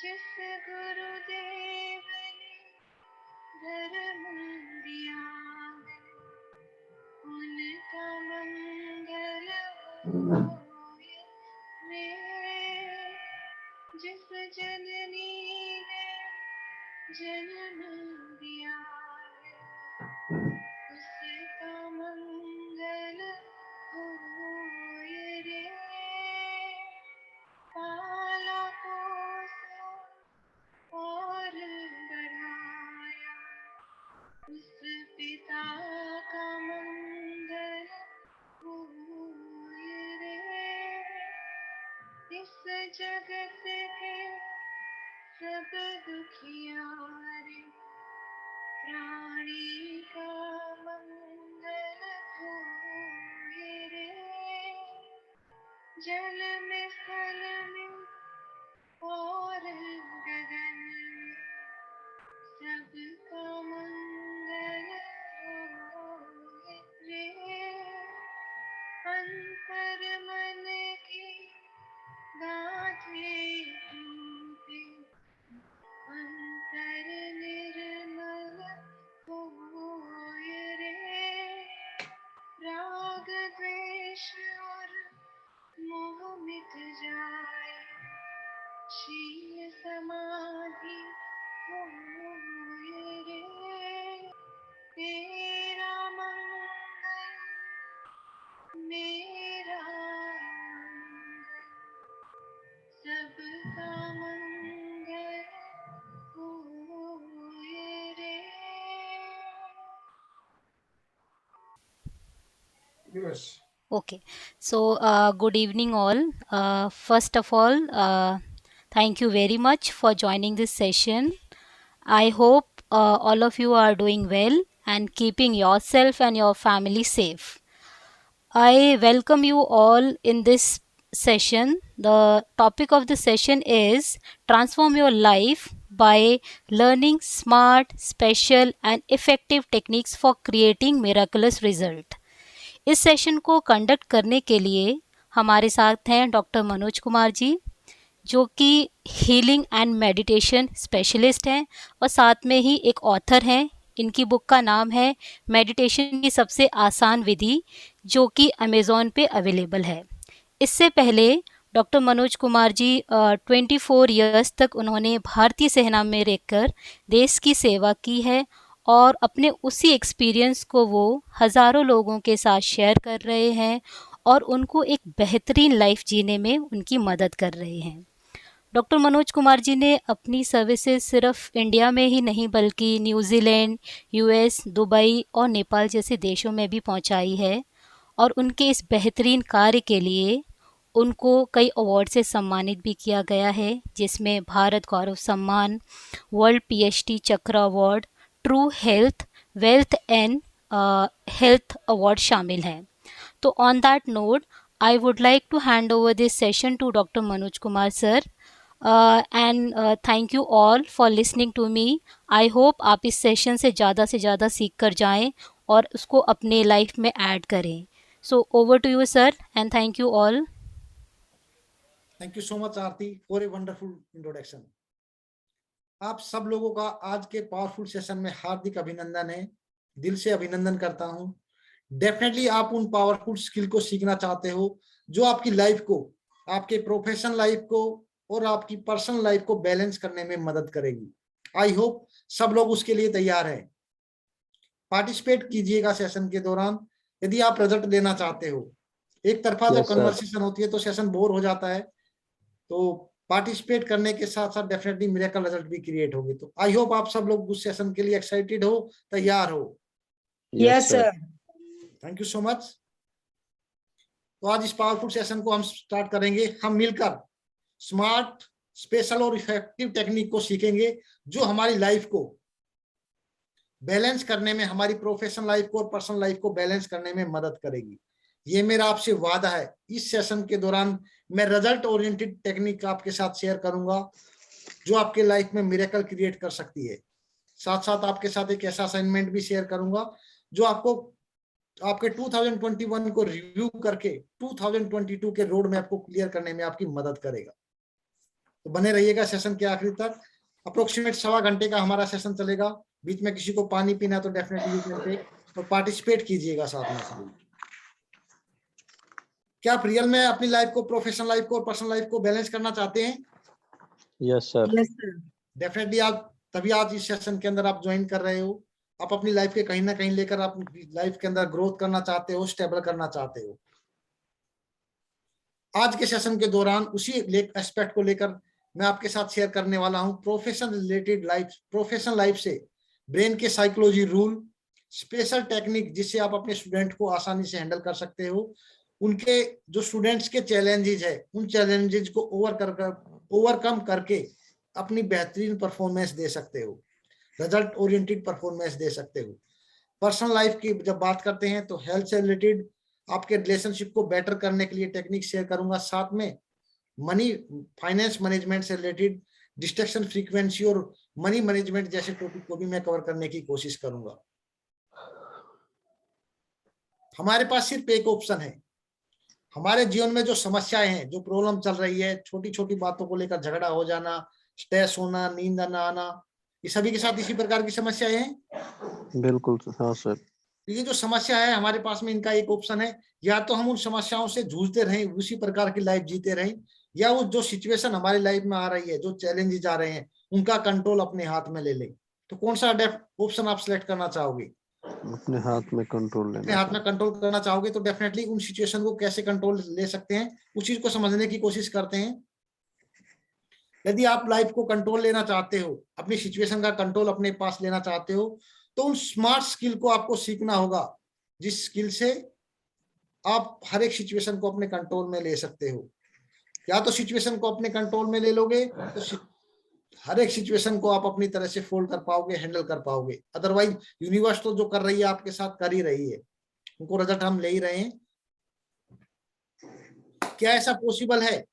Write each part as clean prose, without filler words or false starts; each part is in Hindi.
जिस गुरुदेव ने धर्म दिया है, उनका मंगल होए रे। जिस जननी ने जन्म दिया है, उसका मंगल होए रे। पाला पोसा और बढ़ाया, उस पिता का मंगल होए रे। इस जगत के सब दुखियारे प्राणी का मंगल होए रे। जल में स्थल में और गगन में सबका मंगल होए रे। अंतर मन की गाँठें टूटे, अंतर निर्मल होए रे। राग द्वेष और मोह मिट जाए, शील समाधि होए रे। तेरा मंगल मेरा मंगल, सबका मंगल होए रे। Yes. Okay, so good evening, all. First of all, thank you very much for joining this session. I hope all of you are doing well and keeping yourself and your family safe. I welcome you all in this session. The topic of the session is Transform Your Life by Learning Smart, Special, and Effective Techniques for Creating Miraculous Result. इस सेशन को कंडक्ट करने के लिए हमारे साथ हैं डॉक्टर मनोज कुमार जी, जो कि हीलिंग एंड मेडिटेशन स्पेशलिस्ट हैं और साथ में ही एक ऑथर हैं। इनकी बुक का नाम है मेडिटेशन की सबसे आसान विधि, जो कि अमेज़ॉन पे अवेलेबल है। इससे पहले डॉक्टर मनोज कुमार जी 24 ईयर्स तक उन्होंने भारतीय सेना में रहकर देश की सेवा की है और अपने उसी एक्सपीरियंस को वो हज़ारों लोगों के साथ शेयर कर रहे हैं और उनको एक बेहतरीन लाइफ जीने में उनकी मदद कर रहे हैं। डॉक्टर मनोज कुमार जी ने अपनी सर्विसेज सिर्फ इंडिया में ही नहीं बल्कि न्यूजीलैंड, यूएस, दुबई और नेपाल जैसे देशों में भी पहुंचाई है और उनके इस बेहतरीन कार्य के लिए उनको कई अवार्ड से सम्मानित भी किया गया है, जिसमें Bharat Gaurav Samman, world PhD Chakra award, true health, wealth and health award शामिल हैं। तो on that note, I would like to hand over this session to doctor Manoj Kumar sir and thank you all for listening to me. I hope आप इस सेशन से ज़्यादा सीख कर जाएं और उसको अपने लाइफ में ऐड करें। So over to you sir and thank you all. Thank you so much, Aarti, for a wonderful introduction. आप सब लोगों का आज के पावरफुल सेशन में हार्दिक अभिनंदन है। दिल से अभिनंदन करता हूं। डेफिनेटली आप उन पावरफुल स्किल को सीखना चाहते हो जो आपकी लाइफ को, आपके प्रोफेशनल लाइफ को और आपकी पर्सनल लाइफ को बैलेंस करने में मदद करेगी। आई होप सब लोग उसके लिए तैयार है। पार्टिसिपेट कीजिएगा सेशन के दौरान। यदि आप रिजल्ट लेना चाहते हो, एक तरफा जब कन्वर्सेशन होती है तो सेशन बोर हो जाता है, तो पार्टिसिपेट करने के साथ साथ डेफिनेटली मिरेकल रिजल्ट भी क्रिएट होंगे। तो आई होप आप सब लोग उस सेशन के लिए एक्साइटेड हो, तैयार हो। Yes sir. Thank you so much. तो आज इस पावरफुल सेशन को हम स्टार्ट करेंगे। हम मिलकर स्मार्ट, स्पेशल और इफेक्टिव टेक्निक को सीखेंगे जो हमारी लाइफ को बैलेंस करने में, हमारी प्रोफेशनल लाइफ को और पर्सनल लाइफ को बैलेंस करने में मदद करेगी। ये मेरा आपसे वादा है। इस सेशन के दौरान मैं रिजल्ट ओरिएंटेड टेक्निक आपके साथ शेयर करूंगा जो आपके लाइफ में मिरेकल क्रिएट कर सकती है। साथ साथ आपके साथ एक ऐसा असाइनमेंट भी शेयर करूंगा जो आपको आपके 2021 को रिव्यू करके 2022 के रोड मैप को क्लियर करने में आपकी मदद करेगा। तो बने रहिएगा सेशन के आखिरी तक। अप्रोक्सीमेट 1.25 घंटे का हमारा सेशन चलेगा। बीच में किसी को पानी पीना तो डेफिनेटली यू कैन टेक और पार्टिसिपेट कीजिएगा साथ में सभी। क्या आप रियल में अपनी लाइफ को, प्रोफेशनल लाइफ को और पर्सनल लाइफ को बैलेंस करना चाहते हैं? Yes sir. डेफिनेटली आप तभी आज इस सेशन के अंदर आप ज्वाइन कर रहे हो। आप अपनी लाइफ के कहीं ना कहीं लेकर आप लाइफ के अंदर ग्रोथ करना चाहते हो, स्टेबल करना चाहते हो। आज के सेशन के दौरान उसी एस्पेक्ट को लेकर मैं आपके साथ शेयर करने वाला हूं। प्रोफेशनल लाइफ से ब्रेन के साइकोलॉजी रूल, स्पेशल टेक्निक जिससे आप अपने स्टूडेंट को आसानी से हैंडल कर सकते हो। उनके जो स्टूडेंट्स के चैलेंजेस है, उन चैलेंजेस को ओवरकम करके अपनी बेहतरीन परफॉर्मेंस दे सकते हो, रिजल्ट ओरिएंटेड परफॉर्मेंस दे सकते हो। पर्सनल लाइफ की जब बात करते हैं तो हेल्थ से रिलेटेड आपके रिलेशनशिप को बेटर करने के लिए टेक्निक शेयर करूंगा। साथ में मनी फाइनेंस मैनेजमेंट से रिलेटेड डिस्ट्रैक्शन फ्रीक्वेंसी और मनी मैनेजमेंट जैसे टॉपिक को भी मैं कवर करने की कोशिश करूंगा। हमारे पास सिर्फ एक ऑप्शन है। हमारे जीवन में जो समस्याएं हैं, जो प्रॉब्लम चल रही है, छोटी छोटी बातों को लेकर झगड़ा हो जाना, स्ट्रेस होना, नींद न आना, ये सभी के साथ इसी प्रकार की समस्याएं हैं। बिल्कुल हाँ सर। ये जो समस्या है हमारे पास में, इनका एक ऑप्शन है, या तो हम उन समस्याओं से जूझते रहें, उसी प्रकार की लाइफ जीते रहें, या उस जो सिचुएशन हमारी लाइफ में आ रही है, जो चैलेंजेस आ रहे हैं, उनका कंट्रोल अपने हाथ में ले लें। तो कौन सा ऑप्शन आप सिलेक्ट करना चाहोगे? अपने हाथ में कंट्रोल लेना। अपने हाथ में कंट्रोल करना चाहोगे तो डेफिनेटली उन सिचुएशन को कैसे कंट्रोल ले सकते हैं, उस चीज को समझने की कोशिश करते हैं। यदि आप लाइफ को कंट्रोल लेना चाहते हो, अपनी सिचुएशन का कंट्रोल अपने पास लेना चाहते हो, तो उन स्मार्ट स्किल को आपको सीखना होगा, जिस स्किल से आप हर एक सिचुएशन को अपने कंट्रोल में ले सकते हो। या तो सिचुएशन को अपने कंट्रोल में ले लोगे तो हर एक सिचुएशन को आप अपनी तरह से फोल्ड कर पाओगे, हैंडल कर पाओगे। अदरवाइज यूनिवर्स तो जो कर रही है आपके साथ कर ही रही है, उनको रिजल्ट हम ले ही रहे हैं। क्या ऐसा पॉसिबल है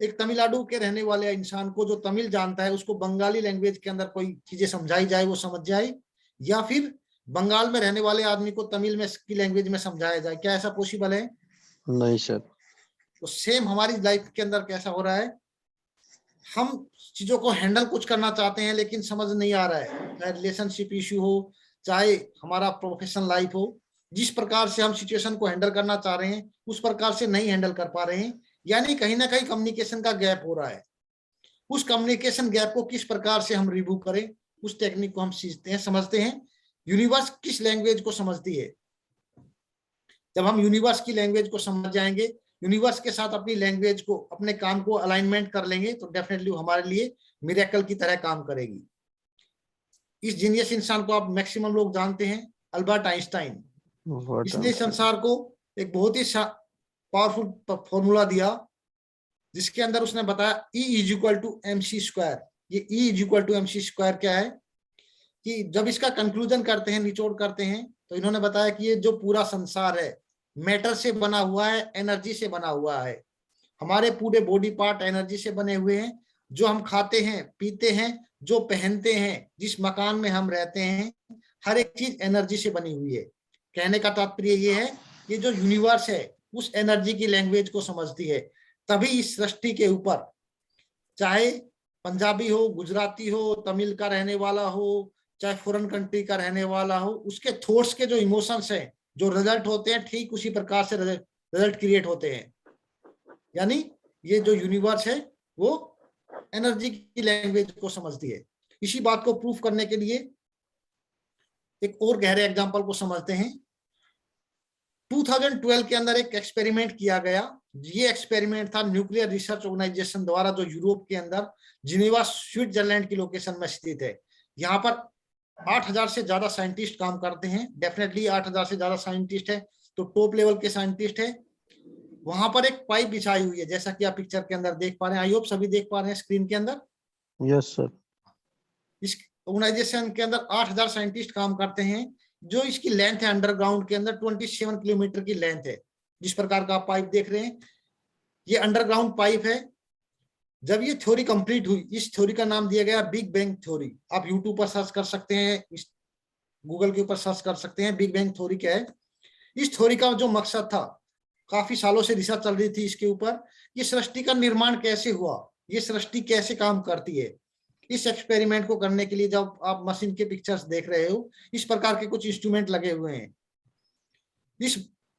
एक तमिलनाडु के रहने वाले इंसान को, जो तमिल जानता है, उसको बंगाली लैंग्वेज के अंदर कोई चीजें समझाई जाए, वो समझ जाए, या फिर बंगाल में रहने वाले आदमी को तमिल में की लैंग्वेज में समझाया जाए? क्या ऐसा पॉसिबल है? नहीं सर। तो सेम हमारी लाइफ के अंदर कैसा हो रहा है, हम चीजों को हैंडल कुछ करना चाहते हैं लेकिन समझ नहीं आ रहा है। चाहे रिलेशनशिप इश्यू हो, चाहे हमारा प्रोफेशनल लाइफ हो, जिस प्रकार से हम सिचुएशन को हैंडल करना चाह रहे हैं उस प्रकार से नहीं हैंडल कर पा रहे हैं, यानी कहीं ना कहीं कम्युनिकेशन का गैप हो रहा है। उस कम्युनिकेशन गैप को किस प्रकार से हम रिमूव करें, उस टेक्निक को हम सीखते हैं, समझते हैं। यूनिवर्स किस लैंग्वेज को समझती है? जब हम यूनिवर्स की लैंग्वेज को समझ जाएंगे, यूनिवर्स के साथ अपनी लैंग्वेज को, अपने काम को अलाइनमेंट कर लेंगे, तो डेफिनेटली हमारे लिए मिरेकल की तरह काम करेगी। इस जीनियस इंसान को आप मैक्सिमम लोग जानते हैं, अल्बर्ट आइंस्टाइन। इसने संसार को एक बहुत ही पावरफुल फॉर्मूला दिया, जिसके अंदर उसने बताया E=mc²। ये E=mc² क्या है कि जब इसका कंक्लूजन करते हैं, निचोड़ करते हैं, तो इन्होंने बताया कि ये जो पूरा संसार है मैटर से बना हुआ है, एनर्जी से बना हुआ है। हमारे पूरे बॉडी पार्ट एनर्जी से बने हुए हैं। जो हम खाते हैं, पीते हैं, जो पहनते हैं, जिस मकान में हम रहते हैं, हर एक चीज एनर्जी से बनी हुई है। कहने का तात्पर्य ये है, ये जो यूनिवर्स है उस एनर्जी की लैंग्वेज को समझती है। तभी इस सृष्टि के ऊपर, चाहे पंजाबी हो, गुजराती हो, तमिल का रहने वाला हो, चाहे फॉरेन कंट्री का रहने वाला हो, उसके थॉट्स के जो इमोशंस हैं, जो रिजल्ट होते हैं, ठीक उसी प्रकार से रिजल्ट क्रिएट होते हैं। यानी ये जो यूनिवर्स है वो एनर्जी की लैंग्वेज को समझती है। इसी बात को प्रूफ करने के लिए एक और गहरे एग्जांपल को समझते हैं। 2012 के अंदर एक एक्सपेरिमेंट किया गया। ये एक्सपेरिमेंट था न्यूक्लियर रिसर्च ऑर्गेनाइजेशन द्वारा, जो यूरोप के अंदर जिनेवा स्विट्जरलैंड की लोकेशन में स्थित है। यहाँ पर 8000 से ज्यादा साइंटिस्ट काम करते हैं। डेफिनेटली 8000 से ज्यादा साइंटिस्ट है तो टॉप लेवल के साइंटिस्ट है। वहां पर एक पाइप बिछाई हुई है, जैसा कि आप पिक्चर के अंदर देख पा रहे हैं। आई होप सभी देख पा रहे हैं स्क्रीन के अंदर। Yes sir. इस ऑर्गेनाइजेशन के अंदर 8000 साइंटिस्ट काम करते हैं। जो इसकी लेंथ है अंडरग्राउंड के अंदर 27 किलोमीटर की लेंथ है। जिस प्रकार का आप पाइप देख रहे हैं, ये अंडरग्राउंड पाइप है। जब ये थ्योरी कंप्लीट हुई, इस थ्योरी का नाम दिया गया बिग बैंग थ्योरी। आप यूट्यूब पर सर्च कर सकते हैं, गूगल के ऊपर सर्च कर सकते हैं बिग बैंग थ्योरी क्या है। इस थ्योरी का जो मकसद था, काफी सालों से रिसर्च चल रही थी इसके ऊपर, ये सृष्टि का निर्माण कैसे हुआ, ये सृष्टि कैसे काम करती है। इस एक्सपेरिमेंट को करने के लिए जब आप मशीन के पिक्चर्स देख रहे हो, इस प्रकार के कुछ इंस्ट्रूमेंट लगे हुए हैं।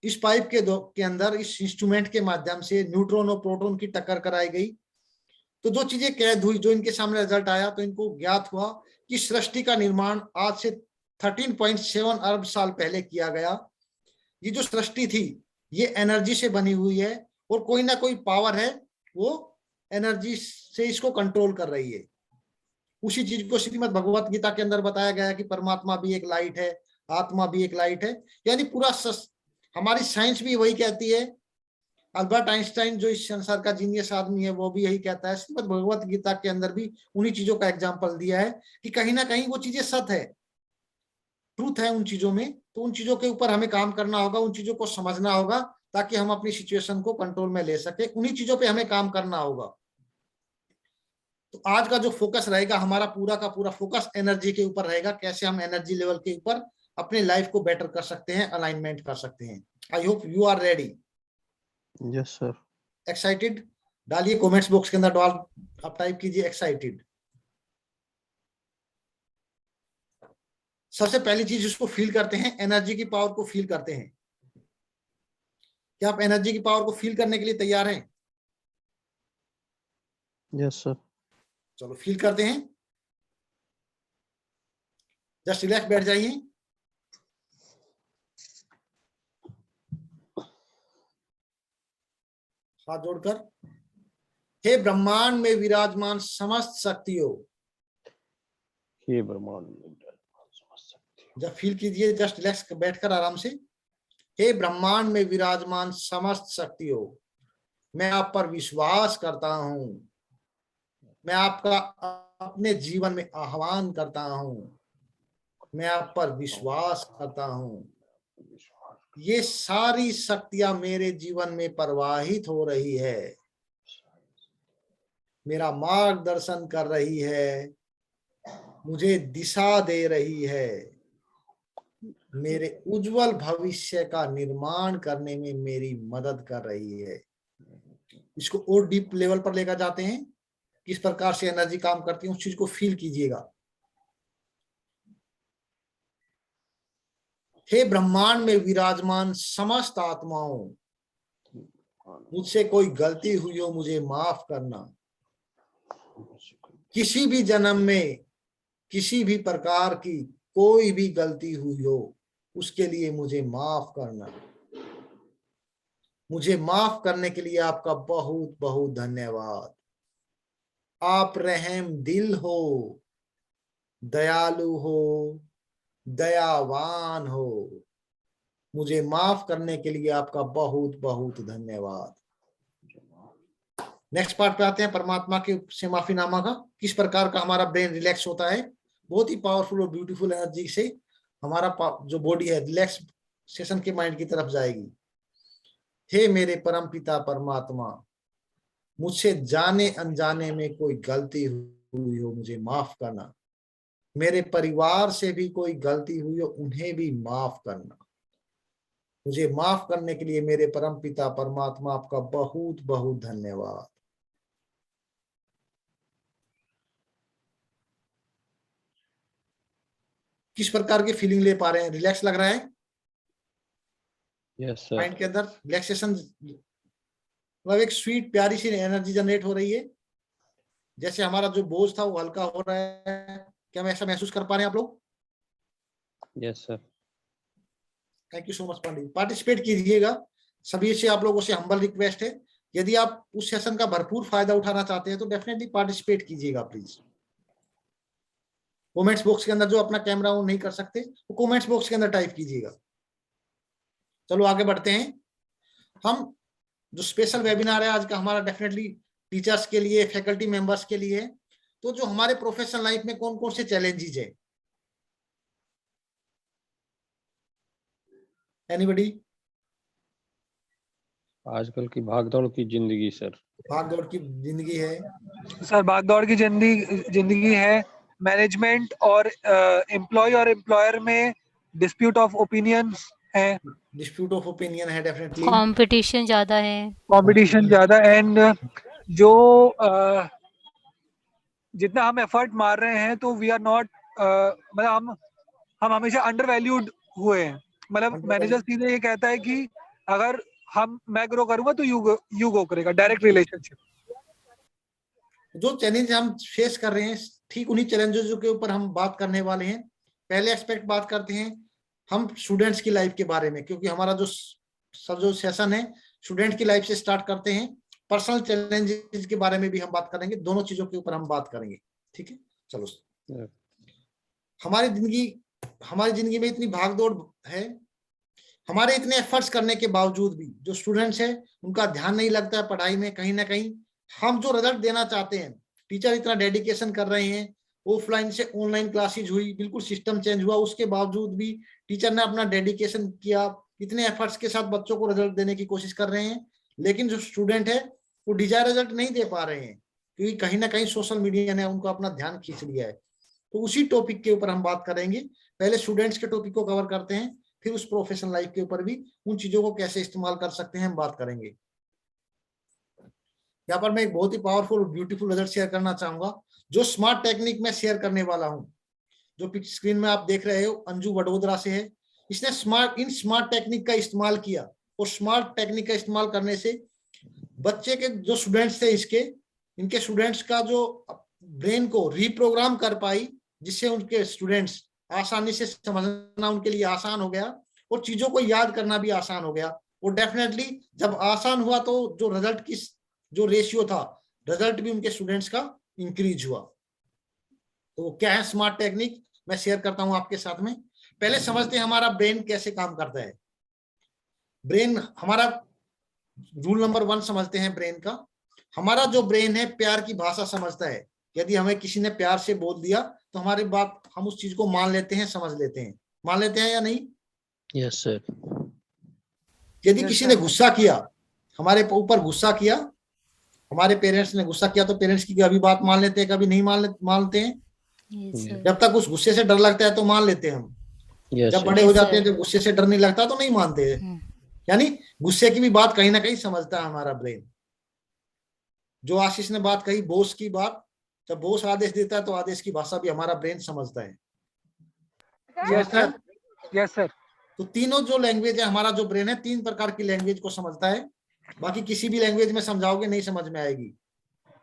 इस पाइप के अंदर इस इंस्ट्रूमेंट के माध्यम से न्यूट्रॉन और प्रोटॉन की टक्कर कराई गई। तो जो चीजें कैद हुई, जो इनके सामने रिजल्ट आया, तो इनको ज्ञात हुआ कि सृष्टि का निर्माण आज से 13.7 अरब साल पहले किया गया। ये जो सृष्टि थी ये एनर्जी से बनी हुई है और कोई ना कोई पावर है वो एनर्जी से इसको कंट्रोल कर रही है। उसी चीज को श्रीमद् भगवत गीता के अंदर बताया गया है कि परमात्मा भी एक लाइट है, आत्मा भी एक लाइट है। यानी पूरा हमारी साइंस भी वही कहती है। अल्बर्ट आइंस्टाइन जो इस संसार का जीनियस आदमी है वो भी यही कहता है। श्रीमद् भगवत गीता के अंदर भी उन्हीं चीजों का एग्जाम्पल दिया है कि कहीं ना कहीं वो चीजें सत्य है, ट्रूथ है उन चीजों में। तो उन चीजों के ऊपर हमें काम करना होगा, उन चीजों को समझना होगा ताकि हम अपनी सिचुएशन को कंट्रोल में ले सके। उन्हीं चीजों पे हमें काम करना होगा। तो आज का जो फोकस रहेगा, हमारा पूरा का पूरा फोकस एनर्जी के ऊपर रहेगा, कैसे हम एनर्जी लेवल के ऊपर अपने लाइफ को बेटर कर सकते हैं, अलाइनमेंट कर सकते हैं। I hope you are ready. Yes sir. Excited? डालिए कमेंट्स बॉक्स के अंदर, आप टाइप कीजिए एक्साइटेड। सबसे पहली चीज उसको फील करते हैं, एनर्जी की पावर को फील करते हैं। क्या आप एनर्जी की पावर को फील करने के लिए तैयार हैं? Yes sir. चलो फील करते हैं। जस्ट रिलैक्स बैठ जाइए। हाथ जोड़कर। हे ब्रह्मांड में विराजमान समस्त शक्तियों। हे ब्रह्मांड में विराजमान समस्त शक्तियों। जब फील कीजिए, जस्ट रिलैक्स बैठकर आराम से। हे ब्रह्मांड में विराजमान समस्त शक्तियों, मैं आप पर विश्वास करता हूं। मैं आपका अपने जीवन में आह्वान करता हूं। मैं आप पर विश्वास करता हूं। ये सारी शक्तियां मेरे जीवन में प्रवाहित हो रही है, मेरा मार्गदर्शन कर रही है, मुझे दिशा दे रही है, मेरे उज्जवल भविष्य का निर्माण करने में मेरी मदद कर रही है। इसको और डीप लेवल पर लेकर जाते हैं, किस प्रकार से एनर्जी काम करती है, उस चीज को फील कीजिएगा। हे ब्रह्मांड में विराजमान समस्त आत्माओं, मुझसे कोई गलती हुई हो मुझे माफ करना। किसी भी जन्म में किसी भी प्रकार की कोई भी गलती हुई हो उसके लिए मुझे माफ करना। मुझे माफ करने के लिए आपका बहुत बहुत धन्यवाद। आप रहम दिल हो, दयालु हो, दयावान हो। मुझे माफ करने के लिए आपका बहुत बहुत धन्यवाद। नेक्स्ट पार्ट पे आते हैं, परमात्मा के से माफीनामा का। किस प्रकार का हमारा ब्रेन रिलैक्स होता है, बहुत ही पावरफुल और ब्यूटीफुल एनर्जी से हमारा जो बॉडी है रिलैक्सेशन के माइंड की तरफ जाएगी। हे मेरे परम पिता परमात्मा, मुझसे जाने अनजाने में कोई गलती हुई हो मुझे माफ करना। मेरे परिवार से भी कोई गलती हुई हो उन्हें भी माफ करना। मुझे माफ करने के लिए मेरे परम पिता परमात्मा आपका बहुत बहुत धन्यवाद। किस प्रकार की फीलिंग ले पा रहे हैं? रिलैक्स लग रहा है? Yes sir. माइंड के अंदर रिलैक्सेशन, मतलब एक स्वीट प्यारी सी एनर्जी जनरेट हो रही है। जैसे हमारा जो बोझ था वो हल्का हो रहा है। क्या मैं ऐसा महसूस कर पा रहे हैं आप लोग? Yes sir. Thank you so much Pandey. Participate कीजिएगा। सभी से आप लोगों से हम्बल रिक्वेस्ट है, यदि आप उस सेशन का भरपूर फायदा उठाना चाहते हैं तो डेफिनेटली पार्टिसिपेट कीजिएगा प्लीज। कमेंट्स बॉक्स के अंदर जो अपना कैमरा ऑन नहीं कर सकते वो कमेंट्स बॉक्स के अंदर टाइप कीजिएगा। चलो आगे बढ़ते हैं। हम जो स्पेशल वेबिनार है आज का हमारा डेफिनेटली टीचर्स के लिए, फैकल्टी मेंबर्स के लिए है। तो जो हमारे प्रोफेशनल लाइफ में कौन कौन से चैलेंजेस है, एनीबॉडी? आजकल की भागदौड़ की जिंदगी सर। भागदौड़ की जिंदगी है सर, भागदौड़ की जिंदगी है। मैनेजमेंट और एम्प्लॉय और एम्प्लॉयर में डिस्प्यूट ऑफ ओपिनियंस है, डिस्प्यूट ऑफ ओपिनियन है डेफिनेटली, कंपटीशन ज़्यादा है। कंपटीशन ज़्यादा, एंड जो जितना हम एफर्ट मार रहे हैं तो वी आर नॉट, मतलब हम हमेशा अंडर वैल्यूड हुए हैं। मतलब मैनेजर सीधे ये कहता है कि अगर मैं ग्रो करूंगा तो यू गो करेगा, डायरेक्ट रिलेशनशिप। जो चैलेंज हम फेस कर रहे हैं ठीक उन्हीं चैलेंजेस के ऊपर हम बात करने वाले हैं। पहले एस्पेक्ट बात करते हैं हम स्टूडेंट्स की लाइफ के बारे में, क्योंकि हमारा जो सेशन है स्टूडेंट की लाइफ से स्टार्ट करते हैं। पर्सनल चैलेंजेस के बारे में भी हम बात करेंगे, दोनों चीजों के ऊपर हम बात करेंगे, ठीक है। चलो, हमारी जिंदगी में इतनी भागदौड़ है, हमारे इतने एफर्ट्स करने के बावजूद भी जो स्टूडेंट्स है उनका ध्यान नहीं लगता है पढ़ाई में। कहीं ना कहीं हम जो रिजल्ट देना चाहते हैं, टीचर इतना डेडिकेशन कर रहे हैं, ऑफलाइन से ऑनलाइन क्लासेज हुई, बिल्कुल सिस्टम चेंज हुआ, उसके बावजूद भी टीचर ने अपना डेडिकेशन किया, इतने एफर्ट्स के साथ बच्चों को रिजल्ट देने की कोशिश कर रहे हैं, लेकिन जो स्टूडेंट है वो डिजायर रिजल्ट नहीं दे पा रहे हैं, क्योंकि कहीं ना कहीं सोशल मीडिया ने उनको अपना ध्यान खींच लिया है। तो उसी टॉपिक के ऊपर हम बात करेंगे। पहले स्टूडेंट्स के टॉपिक को कवर करते हैं, फिर उस प्रोफेशनल लाइफ के ऊपर भी उन चीजों को कैसे इस्तेमाल कर सकते हैं हम बात करेंगे। यहाँ पर मैं एक बहुत ही पावरफुल और ब्यूटीफुल रिजल्ट शेयर करना चाहूंगा, जो स्मार्ट टेक्निक में शेयर करने वाला हूँ, जो स्क्रीन में आप देख रहे हो, अंजू वडोदरा से है। इसने स्मार्ट टेक्निक का इस्तेमाल किया, और स्मार्ट टेक्निक का इस्तेमाल करने से बच्चे के जो स्टूडेंट्स थे इनके स्टूडेंट्स का जो ब्रेन को रीप्रोग्राम कर पाई, जिससे उनके स्टूडेंट्स आसानी से समझना उनके लिए आसान हो गया, और चीजों को याद करना भी आसान हो गया। और डेफिनेटली जब आसान हुआ तो जो रिजल्ट की जो रेशियो था, रिजल्ट भी उनके स्टूडेंट्स का इंक्रीज हुआ। तो क्या है स्मार्ट टेक्निक, मैं शेयर करता हूं आपके साथ में। पहले समझते हैं हमारा ब्रेन कैसे काम करता है। ब्रेन हमारा, रूल नंबर 1 समझते हैं ब्रेन का। हमारा जो ब्रेन है प्यार की भाषा समझता है। यदि हमें किसी ने प्यार से बोल दिया तो हमारी बात, हम उस चीज को मान लेते हैं, समझ लेते हैं। मान लेते हैं या नहीं? Yes sir. यदि किसी ने गुस्सा किया, हमारे ऊपर गुस्सा किया, हमारे पेरेंट्स ने गुस्सा किया, तो पेरेंट्स की कभी बात मान लेते हैं, कभी नहीं मानते हैं। जब तक उस गुस्से से डर लगता है तो मान लेते हैं हम। जब बड़े हो जाते हैं, जब गुस्से से डर नहीं लगता तो नहीं मानते हैं। यानी गुस्से की भी बात कहीं ना कहीं समझता है हमारा ब्रेन। जो आशीष ने बात कही बॉस की बात, जब बॉस आदेश देता है तो आदेश की भाषा भी हमारा ब्रेन समझता है। Yes sir. तो तीनों जो लैंग्वेज है, हमारा जो ब्रेन है 3 प्रकार की लैंग्वेज को समझता है। बाकी किसी भी लैंग्वेज में समझाओगे नहीं समझ में आएगी,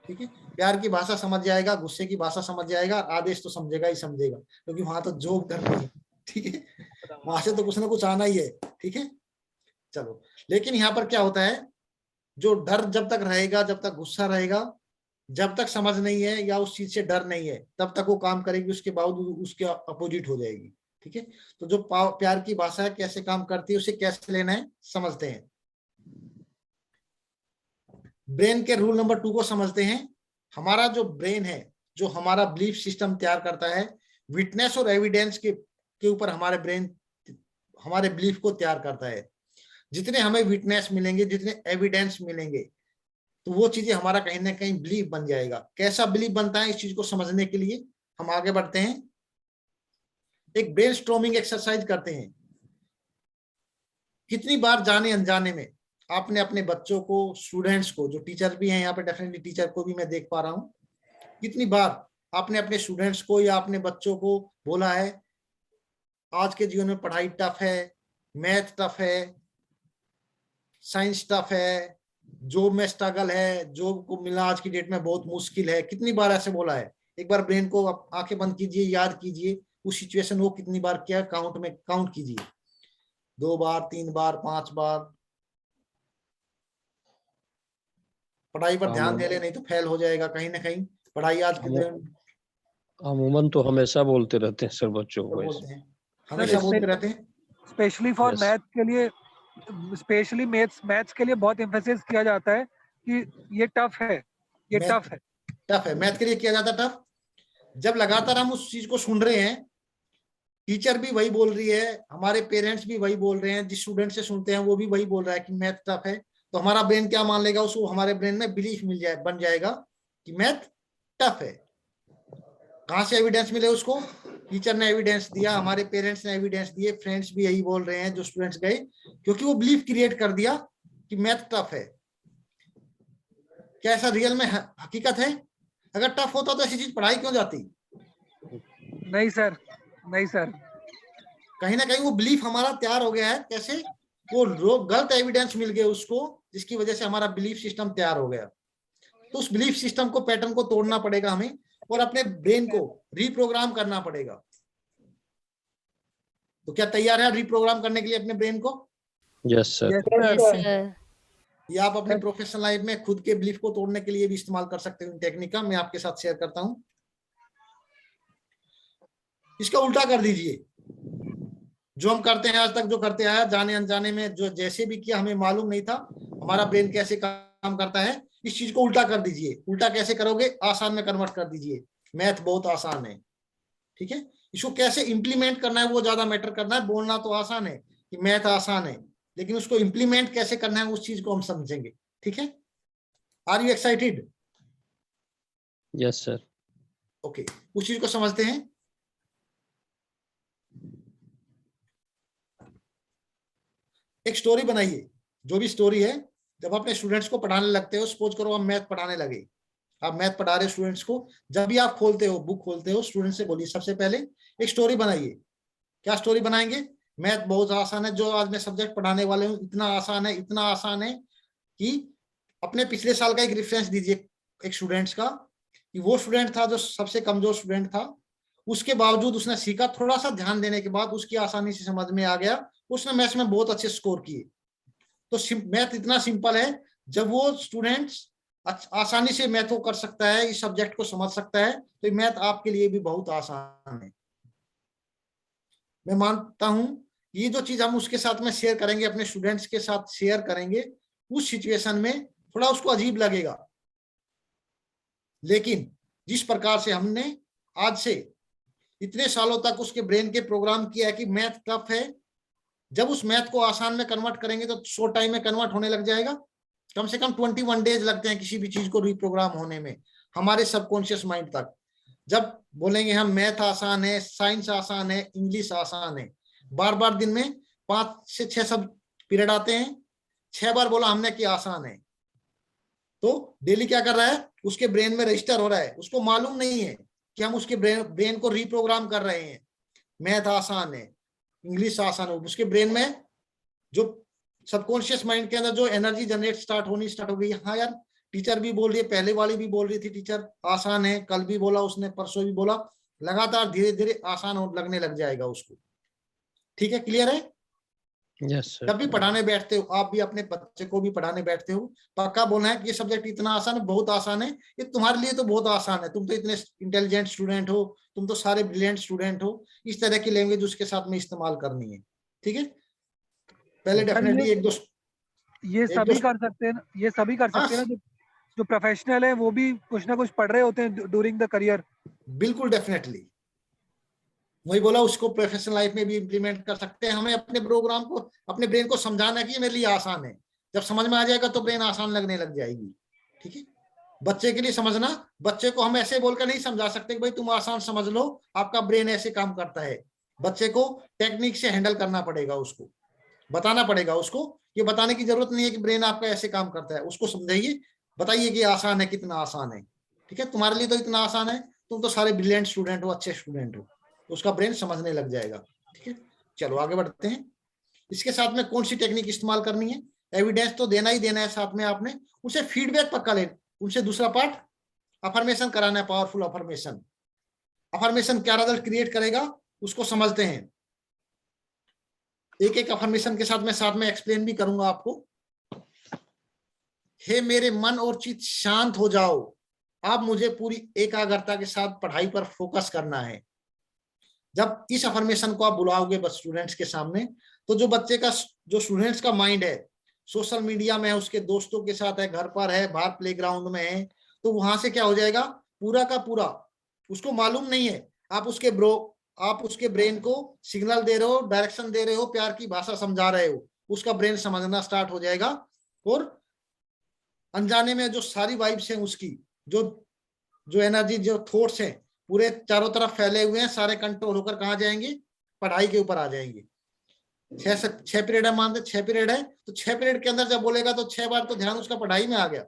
ठीक है। प्यार की भाषा समझ जाएगा, गुस्से की भाषा समझ जाएगा, आदेश तो समझेगा ही समझेगा, क्योंकि वहां तो जॉब करनी है, ठीक है, वहां से तो कुछ ना कुछ आना ही है, ठीक है। चलो, लेकिन यहाँ पर क्या होता है, जो डर जब तक रहेगा, जब तक गुस्सा रहेगा, जब तक समझ नहीं है या उस चीज से डर नहीं है, तब तक वो काम करेगी, उसके बावजूद उसके अपोजिट हो जाएगी, ठीक है। तो जो प्यार की भाषा है कैसे काम करती है, उसे कैसे लेना है समझते हैं। ब्रेन के रूल नंबर 2 को समझते हैं। हमारा जो ब्रेन है, जो हमारा बिलीफ सिस्टम तैयार करता है, विटनेस और एविडेंस के ऊपर हमारे ब्रेन हमारे बिलीफ को तैयार करता है। जितने हमें विटनेस मिलेंगे, जितने एविडेंस मिलेंगे, तो वो चीजें हमारा कहीं ना कहीं बिलीफ बन जाएगा। कैसा बिलीफ बनता है, इस चीज को समझने के लिए हम आगे बढ़ते हैं। एक ब्रेन स्टॉर्मिंग एक्सरसाइज करते हैं। कितनी बार जाने अनजाने में आपने अपने बच्चों को, स्टूडेंट्स को, जो टीचर भी हैं यहाँ पे, डेफिनेटली टीचर को भी मैं देख पा रहा हूँ, कितनी बार आपने अपने स्टूडेंट्स को या अपने बच्चों को बोला है, आज के जीवन में पढ़ाई टफ है, मैथ टफ है, साइंस टफ है, जॉब में स्ट्रगल है, जॉब को मिलना आज की डेट में बहुत मुश्किल है। कितनी बार ऐसे बोला है? एक बार ब्रेन को आंखें बंद कीजिए, याद कीजिए उस सिचुएशन वो कितनी बार किया, काउंट कीजिए। 2 बार, 3 बार, 5 बार। पढ़ाई पर ध्यान दे ले, नहीं तो फेल हो जाएगा कहीं ना कहीं। पढ़ाई आज के दिन अमूमन तो हमेशा बोलते रहते हैं सर बच्चों को, बोलते हैं, हमेशा बोलते रहते हैं। स्पेशली फॉर मैथ के लिए, स्पेशली मैथ्स के लिए बहुत एम्फेसिस किया जाता है कि ये टफ है, ये टफ है। मैथ के लिए किया जाता टफ। जब लगातार हम उस चीज को सुन रहे हैं, टीचर भी वही बोल रही है, हमारे पेरेंट्स भी वही बोल रहे हैं, जिस स्टूडेंट से सुनते हैं वो भी वही बोल रहा है कि मैथ टफ है, तो हमारा ब्रेन क्या मान लेगा, उसको हमारे ब्रेन में बिलीफ बन जाएगा कि मैथ टफ है। कहां से एविडेंस मिले उसको? टीचर ने एविडेंस दिया, हमारे पेरेंट्स ने एविडेंस दिए, फ्रेंड्स भी यही बोल रहे हैं जो स्टूडेंट्स गए, क्योंकि वो बिलीफ क्रिएट कर दिया कि मैथ टफ है। क्या ऐसा रियल में हकीकत है? अगर टफ होता तो ऐसी चीज पढ़ाई क्यों जाती? नहीं सर, नहीं सर। कहीं ना कहीं वो बिलीफ हमारा तैयार हो गया है। कैसे? वो गलत एविडेंस मिल गए उसको, जिसकी वजह से हमारा बिलीफ सिस्टम तैयार हो गया। तो उस बिलीफ सिस्टम को, पैटर्न को तोड़ना पड़ेगा हमें, और अपने ब्रेन को रीप्रोग्राम करना पड़ेगा। तो क्या तैयार है रीप्रोग्राम करने के लिए अपने ब्रेन को? Yes sir. Yes, sir. ये आप अपने प्रोफेशनल लाइफ में खुद के बिलीफ को तोड़ने के लिए भी इस्तेमाल कर सकते हो। टेक्निक का मैं आपके साथ शेयर करता हूं। इसका उल्टा कर दीजिए। जो हम करते हैं आज तक, जो करते आया जाने अनजाने में, जो जैसे भी किया हमें मालूम नहीं था हमारा ब्रेन कैसे काम करता है, इस चीज को उल्टा कर दीजिए। उल्टा कैसे करोगे? आसान में कन्वर्ट कर दीजिए। मैथ बहुत आसान है, ठीक है। इसको कैसे इंप्लीमेंट करना है वो ज्यादा मैटर करना है। बोलना तो आसान है कि मैथ आसान है, लेकिन उसको इंप्लीमेंट कैसे करना है उस चीज को हम समझेंगे, ठीक है। Are you excited? Yes sir. Okay, उस चीज को समझते हैं। एक स्टोरी बनाइए। जो भी स्टोरी है, जब अपने स्टूडेंट्स को पढ़ाने लगते हो, सपोज करो हम मैथ पढ़ाने लगे, आप मैथ पढ़ा रहे हो स्टूडेंट्स को, जब भी आप खोलते हो, बुक खोलते हो, स्टूडेंट से बोलिए सबसे पहले एक स्टोरी बनाइए। क्या स्टोरी बनाएंगे? मैथ बहुत आसान है, जो आज मैं सब्जेक्ट पढ़ाने वाले हूँ इतना आसान है, इतना आसान है कि अपने पिछले साल का एक रेफरेंस दीजिए एक स्टूडेंट्स का, कि वो स्टूडेंट था जो सबसे कमजोर स्टूडेंट था, उसके बावजूद उसने सीखा, थोड़ा सा ध्यान देने के बाद उसकी आसानी से समझ में आ गया, उसने मैथ्स में बहुत अच्छे स्कोर किए। तो मैथ इतना सिंपल है, जब वो स्टूडेंट्स आसानी से मैथ को कर सकता है, इस सब्जेक्ट को समझ सकता है, तो मैथ आपके लिए भी बहुत आसान है। मैं मानता हूं ये जो चीज हम उसके साथ में शेयर करेंगे, अपने स्टूडेंट्स के साथ शेयर करेंगे, उस सिचुएशन में थोड़ा उसको अजीब लगेगा, लेकिन जिस प्रकार से हमने आज से इतने सालों तक उसके ब्रेन के प्रोग्राम किया है कि मैथ टफ है, जब उस मैथ को आसान में कन्वर्ट करेंगे तो शॉर्ट टाइम में कन्वर्ट होने लग जाएगा। कम से कम 21 डेज लगते हैं किसी भी चीज को रिप्रोग्राम होने में, हमारे सबकॉन्शियस माइंड तक। जब बोलेंगे हम मैथ आसान है, साइंस आसान है, इंग्लिश आसान है, बार बार दिन में 5 से 6 सब पीरियड आते हैं, 6 बार बोला हमने कि आसान है, तो डेली क्या कर रहा है? उसके ब्रेन में रजिस्टर हो रहा है, उसको मालूम नहीं है कि हम उसके ब्रेन को रिप्रोग्राम कर रहे हैं। मैथ आसान है, इंग्लिश आसान है, उसके ब्रेन में जो सबकॉन्शियस माइंड के अंदर जो एनर्जी जनरेट स्टार्ट हो गई। हाँ यार, टीचर भी बोल रही है, पहले वाली भी बोल रही थी टीचर आसान है, कल भी बोला उसने, परसों भी बोला, लगातार धीरे धीरे आसान लगने लग जाएगा उसको। ठीक है, क्लियर है? Yes sir. जब भी पढ़ाने बैठते हो, आप भी अपने बच्चे को भी पढ़ाने बैठते हो, पक्का बोलना है कि ये सब्जेक्ट इतना आसान है, बहुत आसान है, ये तुम्हारे लिए तो बहुत आसान है, तुम तो इतने इंटेलिजेंट स्टूडेंट हो, तुम तो सारे ब्रिलियंट स्टूडेंट हो। इस तरह की लैंग्वेज उसके साथ में इस्तेमाल करनी है, ठीक है। पहले डेफिनेटली ये सभी कर सकते हैं, ये सभी कर सकते हैं ना, जो प्रोफेशनल है वो भी कुछ ना कुछ पढ़ रहे होते हैं ड्यूरिंग द करियर। बिल्कुल, डेफिनेटली वही बोला, उसको प्रोफेशनल लाइफ में भी इम्प्लीमेंट कर सकते हैं। हमें अपने प्रोग्राम को, अपने ब्रेन को समझाना है कि मेरे लिए आसान है। जब समझ में आ जाएगा तो ब्रेन आसान लगने लग जाएगी, ठीक है। बच्चे के लिए समझना, बच्चे को हम ऐसे बोलकर नहीं समझा सकते कि भाई तुम आसान समझ लो, आपका ब्रेन ऐसे काम करता है। बच्चे को टेक्निक से हैंडल करना पड़ेगा, उसको बताना पड़ेगा। उसको ये बताने की जरूरत नहीं है कि ब्रेन आपका ऐसे काम करता है, उसको समझाइए, बताइए कि आसान है, कितना आसान है, ठीक है। तुम्हारे लिए तो इतना आसान है, तुम तो सारे ब्रिलियंट स्टूडेंट हो, अच्छे स्टूडेंट हो, तो उसका ब्रेन समझने लग जाएगा, ठीक है। चलो आगे बढ़ते हैं। इसके साथ में कौन सी टेक्निक इस्तेमाल करनी है? एविडेंस तो देना ही देना है, साथ में आपने उसे फीडबैक पक्का ले, उनसे दूसरा पार्ट अफर्मेशन कराना है, पावरफुल अफर्मेशन। अफर्मेशन क्या रिजल्ट क्रिएट करेगा उसको समझते हैं। एक एक अफर्मेशन के साथ में एक्सप्लेन भी करूंगा आपको। हे मेरे मन और चित्त शांत हो जाओ, अब मुझे पूरी एकाग्रता के साथ पढ़ाई पर फोकस करना है। जब इस अफर्मेशन को आप बुलाओगे बस स्टूडेंट्स के सामने, तो जो बच्चे का, जो स्टूडेंट्स का माइंड है, सोशल मीडिया में है, उसके दोस्तों के साथ है, घर पर है, बाहर प्लेग्राउंड में है, तो वहां से क्या हो जाएगा, पूरा का पूरा उसको मालूम नहीं है, आप उसके ब्रेन को सिग्नल दे रहे हो, डायरेक्शन दे रहे हो, प्यार की भाषा समझा रहे हो, उसका ब्रेन समझना स्टार्ट हो जाएगा। और अनजाने में जो सारी वाइब्स हैं उसकी, जो एनर्जी, जो थॉट्स हैं, पूरे चारों तरफ फैले हुए हैं, सारे कंट्रोल होकर कहाँ जाएंगे, पढ़ाई के ऊपर आ जाएंगे। 6 पीरियड है, मानते 6 पीरियड है, तो 6 पीरियड के अंदर जब बोलेगा तो 6 बार तो ध्यान उसका पढ़ाई में आ गया।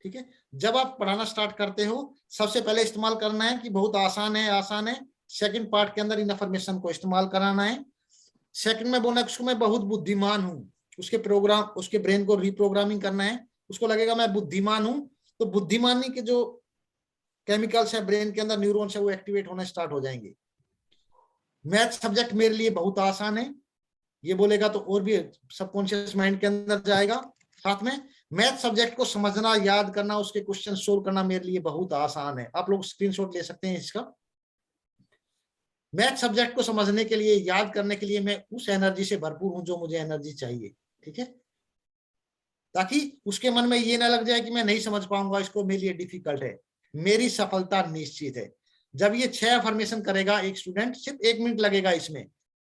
ठीक है, जब आप पढ़ाना स्टार्ट करते हो सबसे पहले इस्तेमाल करना है कि बहुत आसान है, आसान है। सेकंड पार्ट के अंदर इनफॉर्मेशन को इस्तेमाल कराना है। सेकंड में बोलना है उसको मैं बहुत बुद्धिमान हूँ, उसके प्रोग्राम, उसके ब्रेन को रीप्रोग्रामिंग करना है। उसको लगेगा मैं बुद्धिमान हूँ, तो बुद्धिमानी के जो केमिकल्स है ब्रेन के अंदर, न्यूरॉन्स है, वो एक्टिवेट होना स्टार्ट हो जाएंगे। मैथ सब्जेक्ट मेरे लिए बहुत आसान है, ये बोलेगा तो और भी सबकॉन्शियस माइंड के अंदर जाएगा। साथ में मैथ सब्जेक्ट को समझना, याद करना, उसके क्वेश्चन सोल्व करना मेरे लिए बहुत आसान है। आप लोग स्क्रीनशॉट ले सकते हैं इसका। मैथ सब्जेक्ट को समझने के लिए, याद करने के लिए मैं उस एनर्जी से भरपूर हूं जो मुझे एनर्जी चाहिए। ठीक है, ताकि उसके मन में ये ना लग जाए कि मैं नहीं समझ पाऊंगा, इसको, मेरे लिए डिफिकल्ट है। मेरी सफलता निश्चित है। जब ये 6 अफर्मेशन करेगा एक स्टूडेंट, सिर्फ 1 मिनट लगेगा इसमें।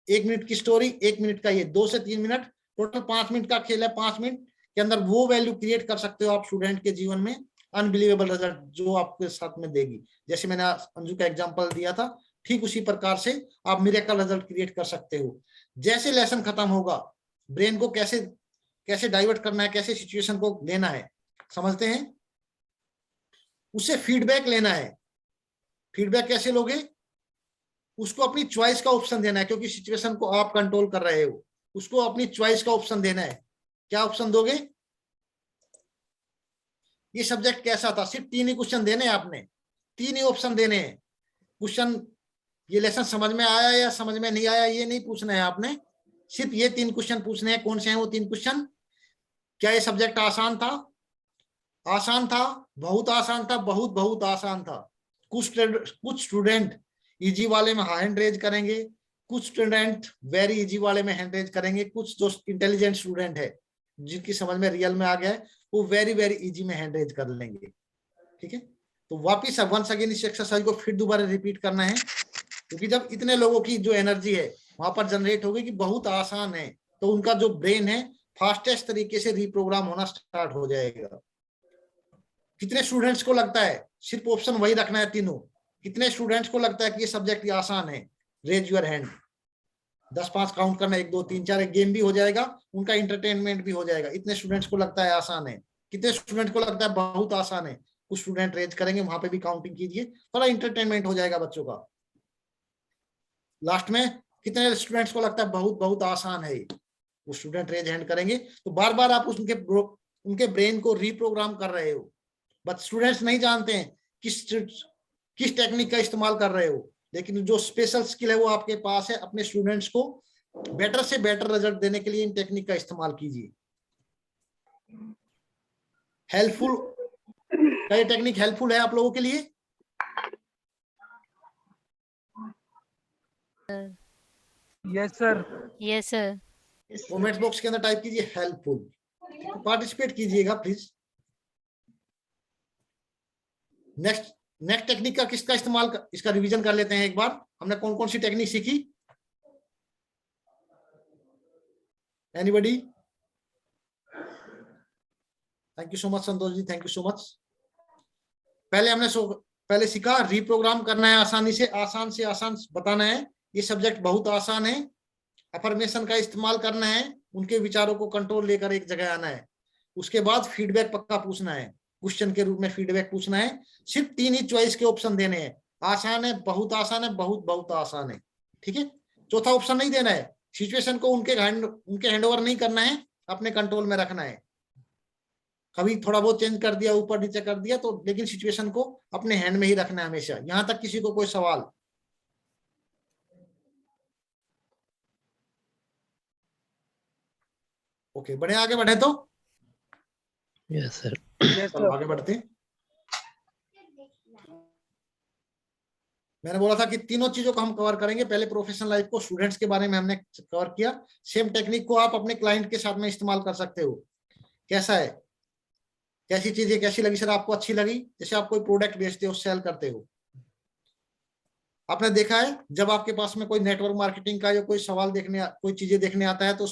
1 मिनट की स्टोरी, 1 मिनट का ये, 2 से 3 मिनट, टोटल 5 मिनट का खेल है। 5 मिनट के अंदर वो वैल्यू क्रिएट कर सकते हो आप स्टूडेंट के जीवन में, अनबिलीवेबल रिजल्ट जो आपके साथ में देगी। जैसे मैंने अंजू का एग्जांपल दिया था, ठीक उसी प्रकार से आप मिरेकल रिजल्ट क्रिएट कर सकते हो। जैसे लेसन खत्म होगा, ब्रेन को कैसे कैसे डाइवर्ट करना है, कैसे सिचुएशन को लेना है, समझते हैं। उससे फीडबैक लेना है। फीडबैक कैसे लोगे, उसको अपनी चॉइस का ऑप्शन देना है, क्योंकि सिचुएशन को आप कंट्रोल कर रहे हो। उसको अपनी चॉइस का ऑप्शन देना है। क्या ऑप्शन दोगे, ये सब्जेक्ट कैसा था, सिर्फ 3 ही क्वेश्चन देने हैं आपने, 3 ही ऑप्शन देने हैं। क्वेश्चन, ये लेसन समझ में आया या समझ में नहीं आया, ये नहीं पूछना है आपने, सिर्फ ये 3 क्वेश्चन पूछने हैं। कौन से हैं वो 3 क्वेश्चन? क्या ये सब्जेक्ट आसान था? आसान था, बहुत आसान था, बहुत बहुत आसान था। कुछ स्टूडेंट इजी वाले में हैंड रेज करेंगे, कुछ स्टूडेंट वेरी इजी वाले में हैंड रेज करेंगे। कुछ जो इंटेलिजेंट स्टूडेंट है, जिनकी समझ में रियल में आ गया है, वो वेरी वेरी इजी में हैंड रेज कर लेंगे। ठीक है, तो वापिस वंस अगेन इस एक्सरसाइज को फिर दोबारा रिपीट करना है, क्योंकि जब इतने लोगों की जो एनर्जी है वहां पर जनरेट होगी कि बहुत आसान है, तो उनका जो ब्रेन है फास्टेस्ट तरीके से रिप्रोग्राम होना स्टार्ट हो जाएगा। कितने स्टूडेंट्स को लगता है, सिर्फ ऑप्शन वही रखना है तीनों, कितने स्टूडेंट्स को लगता है कि ये सब्जेक्ट आसान है? Raise your hand. 10-5 काउंट करना, 1 2 3 4, एक गेम भी हो जाएगा, उनका इंटरटेनमेंट भी हो जाएगा। इतने स्टूडेंट्स को लगता है आसान है। कितने स्टूडेंट को लगता है बहुत आसान है? कुछ स्टूडेंट रेज करेंगे, वहां पे भी काउंटिंग कीजिए, थोड़ा इंटरटेनमेंट हो जाएगा बच्चों का। लास्ट में कितने स्टूडेंट्स को लगता है बहुत बहुत आसान है, वो स्टूडेंट रेज हैंड करेंगे। तो बार बार आप उनके ब्रेन को रीप्रोग्राम कर रहे हो। बट स्टूडेंट्स नहीं जानते हैं किस टेक्निक का इस्तेमाल कर रहे हो, लेकिन जो स्पेशल स्किल है वो आपके पास है। अपने स्टूडेंट्स को बेटर से बेटर रिजल्ट देने के लिए इन टेक्निक का इस्तेमाल कीजिए। हेल्पफुल, क्या ये टेक्निक हेल्पफुल है आप लोगों के लिए? Yes sir. Yes sir. Comment box के अंदर टाइप कीजिए हेल्पफुल, पार्टिसिपेट कीजिएगा प्लीज। नेक्स्ट टेक्निक का किसका इस्तेमाल इसका रिवीजन कर लेते हैं एक बार। हमने कौन कौन सी टेक्निक सीखी? Anybody? Thank you so much Santosh ji, thank you so much. पहले सीखा रीप्रोग्राम करना है आसानी से, आसान से आसान बताना है, ये सब्जेक्ट बहुत आसान है। अफर्मेशन का इस्तेमाल करना है, उनके विचारों को कंट्रोल लेकर एक जगह आना है। उसके बाद फीडबैक पक्का पूछना है, क्वेश्चन के रूप में फीडबैक पूछना है। सिर्फ 3 ही चॉइस के ऑप्शन देने हैं, आसान है, बहुत आसान है, बहुत बहुत आसान है। ठीक है, चौथा ऑप्शन नहीं देना है। सिचुएशन को उनके हैंड ओवर नहीं करना है, अपने कंट्रोल में रखना है। कभी थोड़ा बहुत चेंज कर दिया, ऊपर नीचे कर दिया तो, लेकिन सिचुएशन को अपने हैंड में ही रखना है हमेशा। यहां तक किसी को कोई सवाल? ओके, बड़े आगे बढ़े तो यस सर। चलो आगे बढ़ते हैं। मैंने बोला था कि तीनों चीजों को हम कवर करेंगे। पहले प्रोफेशनल लाइफ को, स्टूडेंट्स के बारे में हमने कवर किया। सेम टेक्निक को आप अपने क्लाइंट के साथ में इस्तेमाल कर सकते हो। कैसा है, कैसी चीजें कैसी लगी सर आपको? अच्छी लगी? जैसे आप कोई प्रोडक्ट बेचते हो, सेल करते हो, आपने देखा है जब आपके पास में कोई नेटवर्क मार्केटिंग का या कोई सवाल देखने, कोई चीजें देखने आता है, तो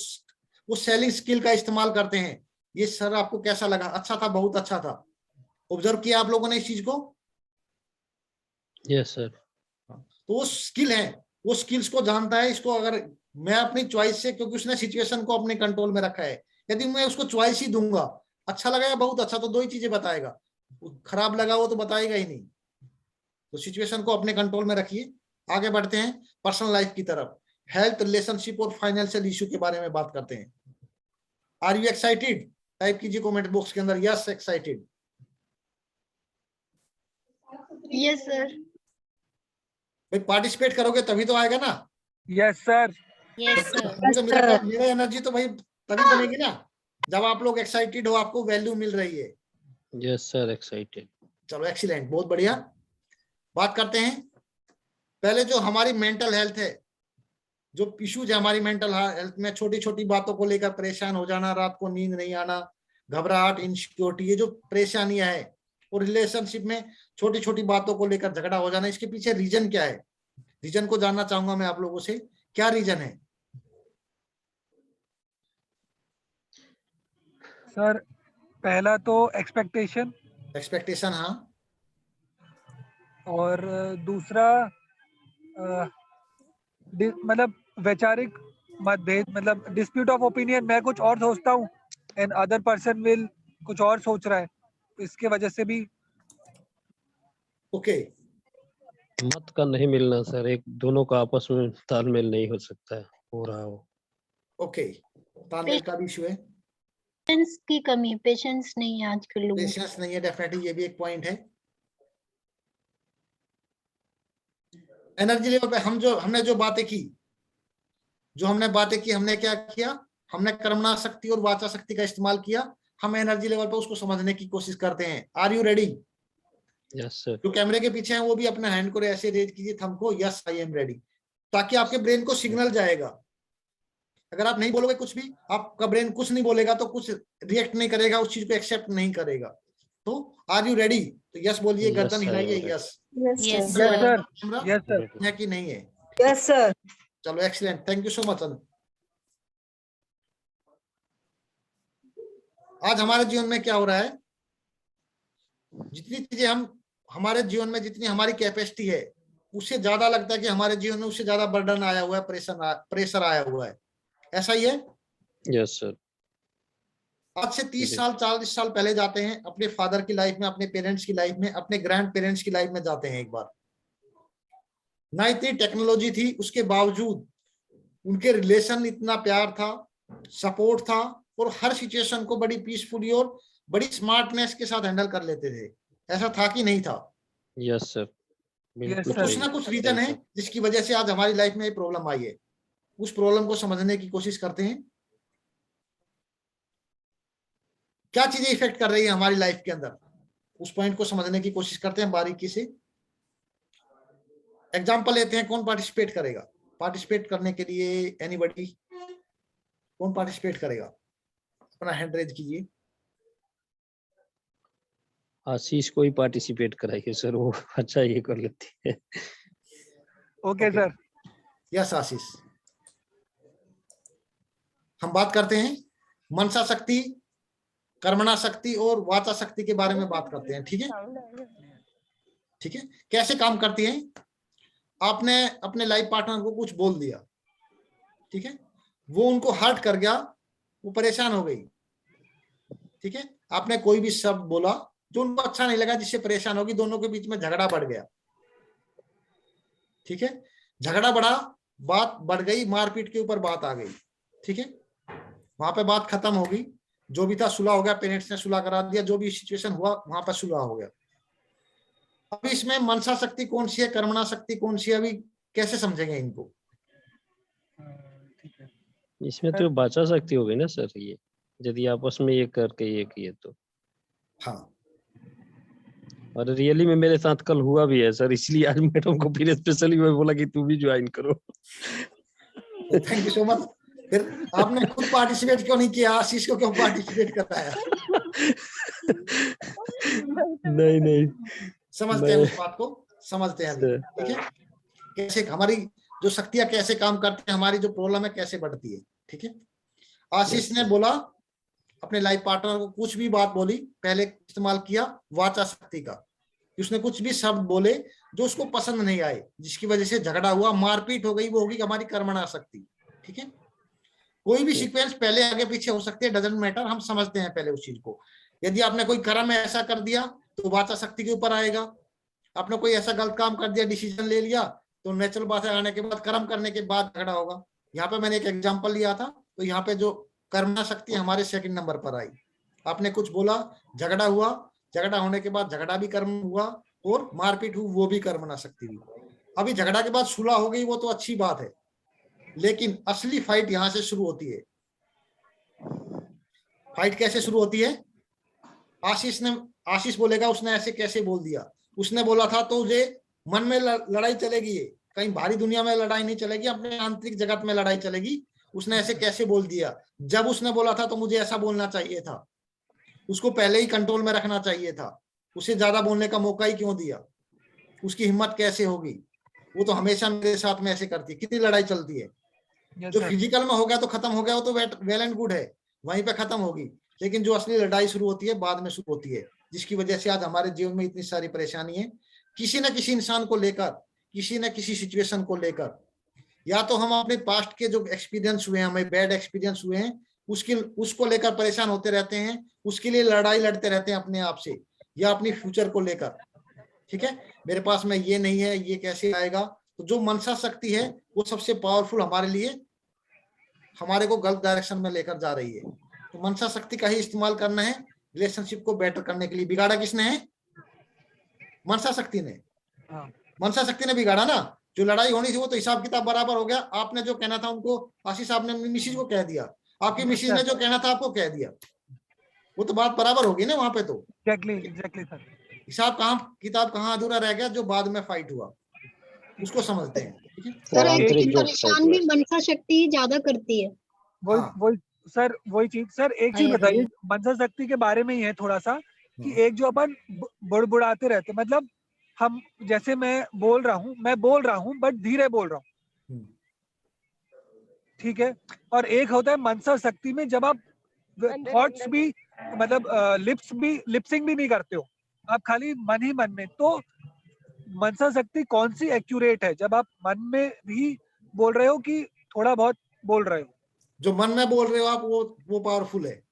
वो सेलिंग स्किल का इस्तेमाल करते हैं। ये सर आपको कैसा लगा? अच्छा था, बहुत अच्छा था। ऑब्जर्व किया आप लोगों ने इस चीज को? Yes sir. तो वो स्किल है, वो स्किल्स को जानता है। इसको अगर मैं अपनी चॉइस से, क्योंकि उसने सिचुएशन को अपने कंट्रोल में रखा है, यदि मैं उसको चॉइस ही दूंगा, अच्छा लगा या बहुत अच्छा, तो दो ही चीजें बताएगा, खराब लगा वो तो बताएगा ही नहीं। तो सिचुएशन को अपने कंट्रोल में रखिए। आगे बढ़ते हैं पर्सनल लाइफ की तरफ। हेल्थ, रिलेशनशिप और फाइनेंशियल इशू के बारे में बात करते हैं। Are you excited? टाइप कीजिए कमेंट बॉक्स के अंदर यस एक्साइटेड। Yes sir. भाई पार्टिसिपेट करोगे तभी तो आएगा ना। Yes sir. Yes, sir. तभी तो मेरा एनर्जी तो भाई तभी बनेगी ना जब आप लोग एक्साइटेड हो, आपको वैल्यू मिल रही है। Yes sir, excited. चलो एक्सीलेंट, बहुत बढ़िया। बात करते हैं पहले जो हमारी मेंटल हेल्थ है, जो इश्यूज है हमारी मेंटल हेल्थ में, छोटी छोटी बातों को लेकर परेशान हो जाना, रात को नींद नहीं आना, घबराहट, इनसिक्योरिटी, ये जो परेशानियां है, और रिलेशनशिप में छोटी छोटी बातों को लेकर झगड़ा हो जाना, इसके पीछे रीजन क्या है? रीजन को जानना चाहूंगा मैं आप लोगों से, क्या रीजन है? सर पहला तो एक्सपेक्टेशन, एक्सपेक्टेशन, हाँ। और दूसरा मतलब वैचारिक मतभेद, मतलब डिस्प्यूट ऑफ ओपिनियन। मैं कुछ और सोचता हूँ एंड अदर पर्सन विल कुछ और सोच रहा है, इसके वजह से भी। ओके, मत का नहीं मिलना सर, एक दोनों का आपस में तालमेल नहीं हो सकता है, हो रहा हो। ओके, तालमेल का भी इशू है, पेशेंस की कमी, पेशेंस नहीं है आजकल लोगों को। पेशेंस नहीं है, डेफिनेटली ये भी एक पॉइंट है। एनर्जी लेवल पे हमने जो बातें की, हमने क्या किया? हमने कर्मणा शक्ति और वाचा शक्ति का इस्तेमाल किया। हम एनर्जी लेवल पे उसको समझने की कोशिश करते हैं। Are you ready? Yes sir. जो कैमरे के पीछे हैं वो भी अपने हैंड को ऐसे रेज कीजिए, थंब को, यस आई एम रेडी, ताकि आपके ब्रेन को सिग्नल जाएगा। अगर आप नहीं बोलोगे कुछ भी, आपका ब्रेन कुछ नहीं बोलेगा, तो कुछ रिएक्ट नहीं करेगा, उस चीज को एक्सेप्ट नहीं करेगा। तो आर यू रेडी? तो यस बोलिए, Yes, गर्दन I am हिलाइए, ready. Yes. Yes, yes sir. Sir. Camera yes sir. है कि नहीं है? Yes sir. चलो excellent, thank you so much. आज हमारे जीवन में क्या हो रहा है? जितनी चीजें हमारे जीवन में, जितनी हमारी कैपेसिटी है, उससे ज्यादा लगता है कि हमारे जीवन में उससे ज्यादा बर्डन आया हुआ है, प्रेशर आया हुआ है। ऐसा ही है? Yes sir. आज से 30 साल 40 साल पहले जाते हैं अपने फादर की लाइफ में, अपने पेरेंट्स की लाइफ में, अपने ग्रैंड पेरेंट्स की लाइफ में जाते हैं एक बार। ना इतनी टेक्नोलॉजी थी, उसके बावजूद उनके रिलेशन इतना प्यार था, सपोर्ट था, और हर सिचुएशन को बड़ी पीसफुली और बड़ी स्मार्टनेस के साथ हैंडल कर लेते थे। ऐसा था कि नहीं था? यस सर, बिल्कुल Yes, कुछ sir. ना कुछ रीजन है जिसकी वजह से आज हमारी लाइफ में ये प्रॉब्लम आई है। उस प्रॉब्लम को समझने की कोशिश करते हैं। क्या चीजें इफेक्ट कर रही है हमारी लाइफ के अंदर, उस पॉइंट को समझने की कोशिश करते हैं बारीकी से। एग्जांपल लेते हैं, कौन पार्टिसिपेट करेगा? पार्टिसिपेट करने के लिए एनीबॉडी, कौन पार्टिसिपेट करेगा? अपना हैंड रेज कीजिए। आशीष को ही पार्टिसिपेट कराइए सर, वो अच्छा ये कर लेती है। Okay sir. यस आशीष। हम बात करते हैं मनसा शक्ति, कर्मणा शक्ति और वाचा शक्ति के बारे में बात करते हैं। ठीक है, ठीक है। कैसे काम करती है? आपने अपने लाइफ पार्टनर को कुछ बोल दिया, ठीक है, वो उनको हर्ट कर गया, वो परेशान हो गई, ठीक है। आपने कोई भी शब्द बोला जो उनको अच्छा नहीं लगा, जिससे परेशान होगी, दोनों के बीच में झगड़ा बढ़ गया, ठीक है। झगड़ा बढ़ा, बात बढ़ गई, मारपीट के ऊपर बात आ गई, ठीक है। वहां पे बात खत्म होगी, जो भी था सुलह हो गया, पेरेंट्स ने सुलह करा दिया, जो भी सिचुएशन हुआ वहां पर सुलह हो गया। अब इसमें मनसा शक्ति कौन सी है, कर्मणा शक्ति कौन सी है, अभी कैसे समझेंगे इनको? इसमें तो वाचा शक्ति हो गई ना सर, ये यदि आपस में ये करके ये किए तो। हाँ, और रियली में मेरे साथ कल हुआ भी है सर, इसलिए आज मैडम को फिर स्पेशली मैं बोला कि तू भी ज्वाइन करो। Thank you so much. फिर आपने खुद पार्टिसिपेट क्यों नहीं किया? आशीष को क्यों पार्टिसिपेट कराया? नहीं समझते हैं उस बात को, समझते हैं अभी, ठीक है। कैसे हमारी जो शक्तियां कैसे काम करती है, हमारी जो प्रॉब्लम है कैसे बढ़ती है, ठीक है। आशीष ने बोला, अपने लाइफ पार्टनर को कुछ भी बात बोली, पहले इस्तेमाल किया वाचा शक्ति का, कि उसने कुछ भी शब्द बोले जो उसको पसंद नहीं आए, जिसकी वजह से झगड़ा हुआ, मारपीट हो गई, वो होगी हमारी कर्मणा शक्ति। ठीक है, कोई भी सीक्वेंस पहले आगे पीछे हो सकती है, डजंट मैटर, हम समझते हैं पहले उस चीज को। यदि आपने कोई कर्म ऐसा कर दिया तो वाचा शक्ति के ऊपर आएगा। आपने कोई ऐसा गलत काम कर दिया, डिसीजन ले लिया, तो नेचुरल बात है आने के बाद, कर्म करने के बाद झगड़ा होगा। यहाँ पे मैंने एक एग्जांपल लिया था, तो यहाँ पे जो कर्मणा शक्ति हमारे सेकंड नंबर पर आई। आपने कुछ बोला, झगड़ा हुआ, झगड़ा होने के बाद झगड़ा भी कर्म हुआ, और मारपीट हुई, वो भी कर्मणा शक्ति हुई। अभी झगड़ा के बाद सुलह हो गई, वो तो अच्छी बात है, लेकिन असली फाइट यहां से शुरू होती है। फाइट कैसे शुरू होती है? आशीष बोलेगा उसने ऐसे कैसे बोल दिया, उसने बोला था तो मुझे मन में लड़ाई चलेगी, कहीं बाहरी दुनिया में लड़ाई नहीं चलेगी, अपने आंतरिक जगत में लड़ाई चलेगी। उसने ऐसे कैसे बोल दिया, जब उसने बोला था तो मुझे ऐसा बोलना चाहिए था, उसको पहले ही कंट्रोल में रखना चाहिए था, उसे ज्यादा बोलने का मौका ही क्यों दिया, उसकी हिम्मत कैसे होगी, वो तो हमेशा मेरे साथ में ऐसे करती है। कितनी लड़ाई चलती है। जो फिजिकल में हो गया तो खत्म हो गया, वो तो वेल एंड गुड है, वहीं पे खत्म होगी, लेकिन जो असली लड़ाई शुरू होती है बाद में शुरू होती है, जिसकी वजह से आज हमारे जीवन में इतनी सारी परेशानी है, किसी न किसी इंसान को लेकर, किसी न किसी सिचुएशन को लेकर। या तो हम अपने पास्ट के जो एक्सपीरियंस हुए हैं, हमें बैड एक्सपीरियंस हुए हैं, उसको लेकर परेशान होते रहते हैं, उसके लिए लड़ाई लड़ते रहते हैं अपने आप से, या अपनी फ्यूचर को लेकर। ठीक है, मेरे पास में ये नहीं है, ये कैसे आएगा। तो जो मनसा शक्ति है वो सबसे पावरफुल हमारे लिए, हमारे को गलत डायरेक्शन में लेकर जा रही है। तो मनसा शक्ति का ही इस्तेमाल करना है रिलेशनशिप को बेटर करने के लिए। बिगाड़ा किसने है? मनसा शक्ति ने। मनसा शक्ति ने बिगाड़ा ना। जो लड़ाई होनी थी वो तो हिसाब किताब बराबर हो गया। आपने जो कहना था उनको, आशीष आपने अपनी मिसिज को कह दिया, आपकी मिसिज ने जो कहना था आपको कह दिया, वो तो बात बराबर होगी ना वहां पे। तो एग्जैक्टली सर, हिसाब किताब कहाँ अधूरा रह गया, जो बाद में फाइट हुआ, उसको समझते हैं। ठीक है सर, एक्चुअली परेशान भी मनसा शक्ति ज्यादा करती है। वही सर, वही चीज। सर एक चीज बताइए मनसा शक्ति के बारे में ही है थोड़ा सा, कि एक जो अपन बुड़बुड़ाते रहते, मतलब हम, जैसे मैं बोल रहा हूँ बट धीरे बोल रहा हूँ, ठीक है। और एक होता है मनसा शक्ति में जब आप थॉट्स भी, मतलब लिपसिंग भी नहीं करते हो, आप खाली मन ही मन में। तो मनसा शक्ति कौन सी एक्यूरेट है, जब आप मन में भी बोल रहे हो कि थोड़ा बहुत बोल रहे हो? जो मन में बोल रहे हो आप, वो पावरफुल है।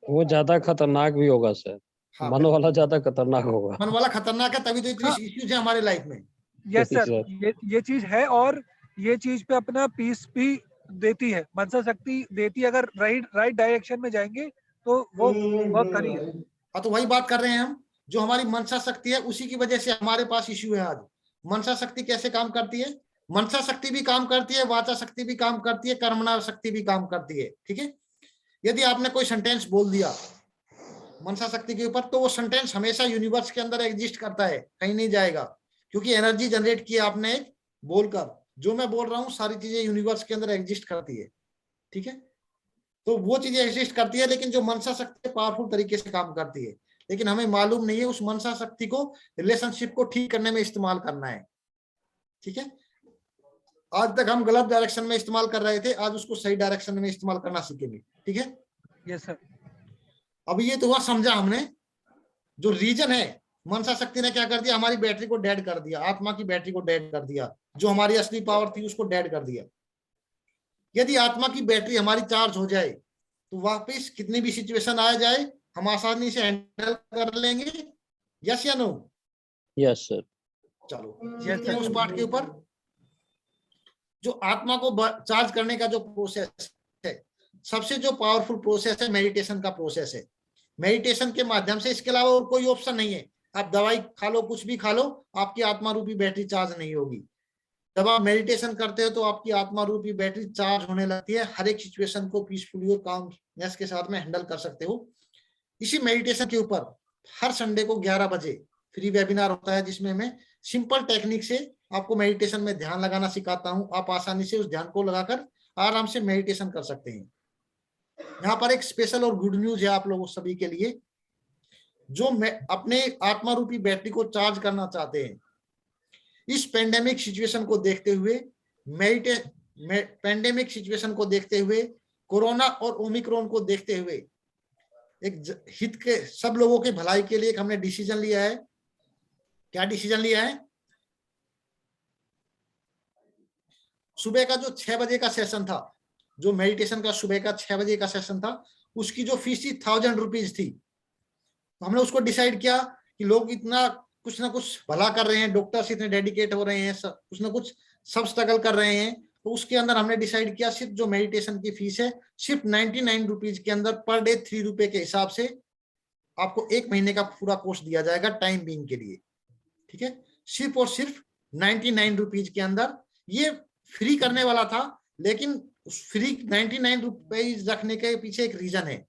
वो ज्यादा खतरनाक भी होगा सर। हाँ, मन वाला ज्यादा खतरनाक होगा। मन वाला खतरनाक है, तभी तो इतनी इश्यूज है हमारे लाइफ में। यस सर, ये चीज है, और ये चीज पे अपना पीस भी देती है, मनसा शक्ति देती है। अगर राइट डायरेक्शन में जाएंगे तो वो वर्क करेगी। तो वही बात कर रहे हैं हम, जो हमारी मनसा शक्ति है उसी की वजह से हमारे पास इश्यू है आज। मनसा शक्ति कैसे काम करती है? मनसा शक्ति भी काम करती है, वाचा शक्ति भी काम करती है, कर्मणा शक्ति भी काम करती है। ठीक है, यदि आपने कोई सेंटेंस बोल दिया मनसा शक्ति के ऊपर, तो वो सेंटेंस हमेशा यूनिवर्स के अंदर एग्जिस्ट करता है, कहीं नहीं जाएगा, क्योंकि एनर्जी जनरेट की आपने बोलकर। जो मैं बोल रहा हूँ सारी चीजें यूनिवर्स के अंदर एग्जिस्ट करती है। ठीक है, तो वो चीजें एग्जिस्ट करती है, लेकिन जो मनसा शक्ति पावरफुल तरीके से काम करती है, लेकिन हमें मालूम नहीं है उस मनसा शक्ति को रिलेशनशिप को ठीक करने में इस्तेमाल करना है। ठीक है, आज तक हम गलत डायरेक्शन में इस्तेमाल कर रहे थे, आज उसको सही डायरेक्शन में इस्तेमाल करना सीखेंगे। ठीक है, यस सर। अब ये तो हुआ, समझा हमने जो रीजन है। मनसा शक्ति ने क्या कर दिया? हमारी बैटरी को डेड कर दिया, आत्मा की बैटरी को डेड कर दिया, जो हमारी असली पावर थी उसको डेड कर दिया। यदि आत्मा की बैटरी हमारी चार्ज हो जाए तो वापस कितनी भी सिचुएशन आ जाए हम आसानी से हैंडल कर लेंगे। यस या नो? Yes sir. चलो चलते हैं उस पार्ट के ऊपर। जो आत्मा को चार्ज करने का जो प्रोसेस है, सबसे जो पावरफुल प्रोसेस है मेडिटेशन का प्रोसेस है। मेडिटेशन के माध्यम से, इसके अलावा और कोई ऑप्शन नहीं है। आप दवाई खा लो, कुछ भी खा लो, आपकी आत्मा रूपी बैटरी चार्ज नहीं होगी। जब आप मेडिटेशन करते हो तो आपकी आत्मा रूपी बैटरी चार्ज होने लगती है, हर एक सिचुएशन को पीसफुली और कामनेस के साथ में हैंडल कर सकते हो। इसी मेडिटेशन के ऊपर हर संडे को 11 बजे फ्री वेबिनार होता है, जिसमें मैं सिंपल टेक्निक से आपको मेडिटेशन में ध्यान लगाना सिखाता हूं। आप आसानी से उस ध्यान को लगाकर आराम से मेडिटेशन कर सकते हैं। यहाँ पर एक स्पेशल और गुड न्यूज है आप लोगों सभी के लिए, जो अपने आत्मा रूपी बैटरी को चार्ज करना चाहते हैं। इस पेंडेमिक सिचुएशन को देखते हुए, पेंडेमिक सिचुएशन को देखते हुए, कोरोना और ओमिक्रॉन को देखते हुए, एक हित के सब लोगों के भलाई के लिए एक हमने डिसीजन लिया है क्या डिसीजन लिया है? सुबह का जो 6 बजे का सेशन था, जो मेडिटेशन का सुबह का 6 बजे का सेशन था, उसकी जो फीस थी 1000 रुपीज थी। तो हमने उसको डिसाइड किया कि लोग इतना कुछ ना कुछ भला कर रहे हैं, डॉक्टर्स इतने डेडिकेट हो रहे हैं, कुछ ना कुछ सब स्ट्रगल कर रहे हैं, तो उसके अंदर हमने डिसाइड किया सिर्फ जो मेडिटेशन की फीस है सिर्फ 99 रुपीज के अंदर पर डे 3 रुपए के हिसाब से आपको 1 महीने का पूरा कोर्स दिया जाएगा टाइम बीइंग के लिए। ठीक है, सिर्फ और सिर्फ 99 रुपीज के अंदर। ये फ्री करने वाला था, लेकिन फ्री 99 रुपीज रखने के पीछे एक रीजन है।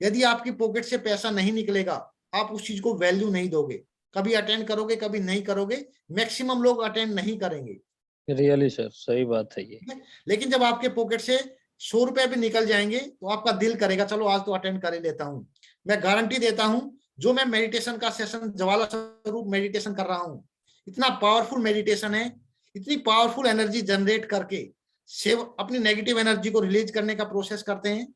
यदि आपकी पॉकेट से पैसा नहीं निकलेगा, आप उस चीज को वैल्यू नहीं दोगे, कभी अटेंड करोगे कभी नहीं करोगे, मैक्सिमम लोग अटेंड नहीं करेंगे। रियली सर, सही बात है ये। लेकिन जब आपके पॉकेट से 100 रुपए भी निकल जाएंगे तो आपका दिल करेगा चलो आज तो अटेंड कर ही लेता हूं। मैं गारंटी देता हूं, जो मैं मेडिटेशन का सेशन ज्वाला स्वरूप मेडिटेशन कर रहा हूं, इतना पावरफुल मेडिटेशन है, इतनी पावरफुल एनर्जी जनरेट करके अपनी नेगेटिव एनर्जी को रिलीज करने का प्रोसेस करते हैं।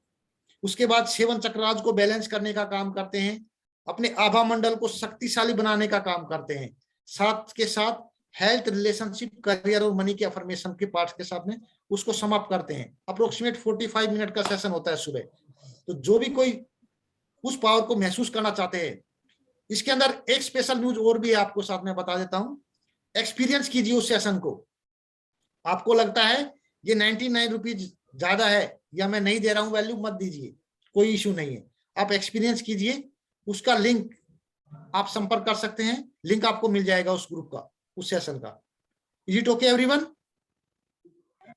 उसके बाद 7 चक्रास को बैलेंस करने का काम करते हैं, अपने आभा मंडल को शक्तिशाली बनाने का काम करते हैं, साथ के साथ हेल्थ, रिलेशनशिप, करियर और मनी के अफर्मेशन के पार्ट्स के साथ में उसको समाप्त करते हैं। अप्रोक्सीमेट 45 मिनट का सेशन होता है सुबह। तो जो भी कोई उस पावर को महसूस करना चाहते हैं, इसके अंदर एक स्पेशल न्यूज और भी आपको साथ में बता देता हूं। एक्सपीरियंस कीजिए उस सेशन को। आपको लगता है ये 99 रुपीज ज्यादा है या मैं नहीं दे रहा हूं वैल्यू, मत दीजिए, कोई इश्यू नहीं है। आप एक्सपीरियंस कीजिए, उसका लिंक आप संपर्क कर सकते हैं, लिंक आपको मिल जाएगा उस ग्रुप का, उस सेशन का। Is it okay everyone?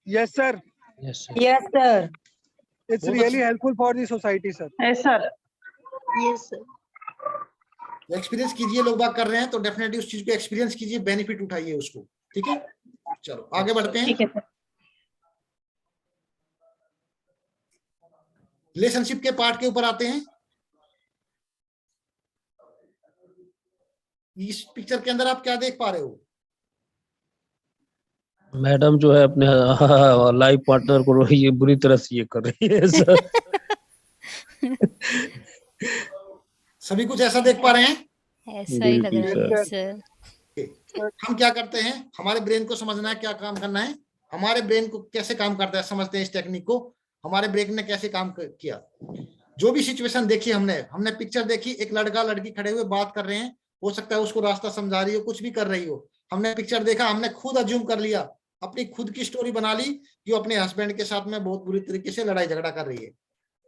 Yes sir, yes sir, Yes, sir. It's बहुत रियली अच्छा। Helpful for the society sir. Yes, sir. Yes sir. Experience कीजिए, लोग बात कर रहे हैं तो डेफिनेटली उस चीज को एक्सपीरियंस कीजिए, बेनिफिट उठाइए उसको। ठीक है, चलो आगे बढ़ते हैं। ठीक है सर। रिलेशनशिप के पार्ट के ऊपर आते हैं। इस पिक्चर के अंदर आप क्या देख पा रहे हो? मैडम जो है अपने लाइफ पार्टनर को ये बुरी तरह से ये कर रही है सर। सभी कुछ ऐसा देख पा रहे हैं? ऐसा ही लग बिल्कुल रहा है सर। सर। हम क्या करते हैं, हमारे ब्रेन को समझना है क्या काम करना है, हमारे ब्रेन को कैसे काम करता है समझते हैं इस टेक्निक को। हमारे ब्रेन ने कैसे काम किया, जो भी सिचुएशन देखी हमने पिक्चर देखी, एक लड़का लड़की खड़े हुए बात कर रहे हैं, हो सकता है उसको रास्ता समझा रही हो, कुछ भी कर रही हो, हमने पिक्चर देखा, हमने खुद अज्यूम कर लिया, अपनी खुद की स्टोरी बना ली कि वो अपने हस्बैंड के साथ में बहुत बुरी तरीके से लड़ाई झगड़ा कर रही है।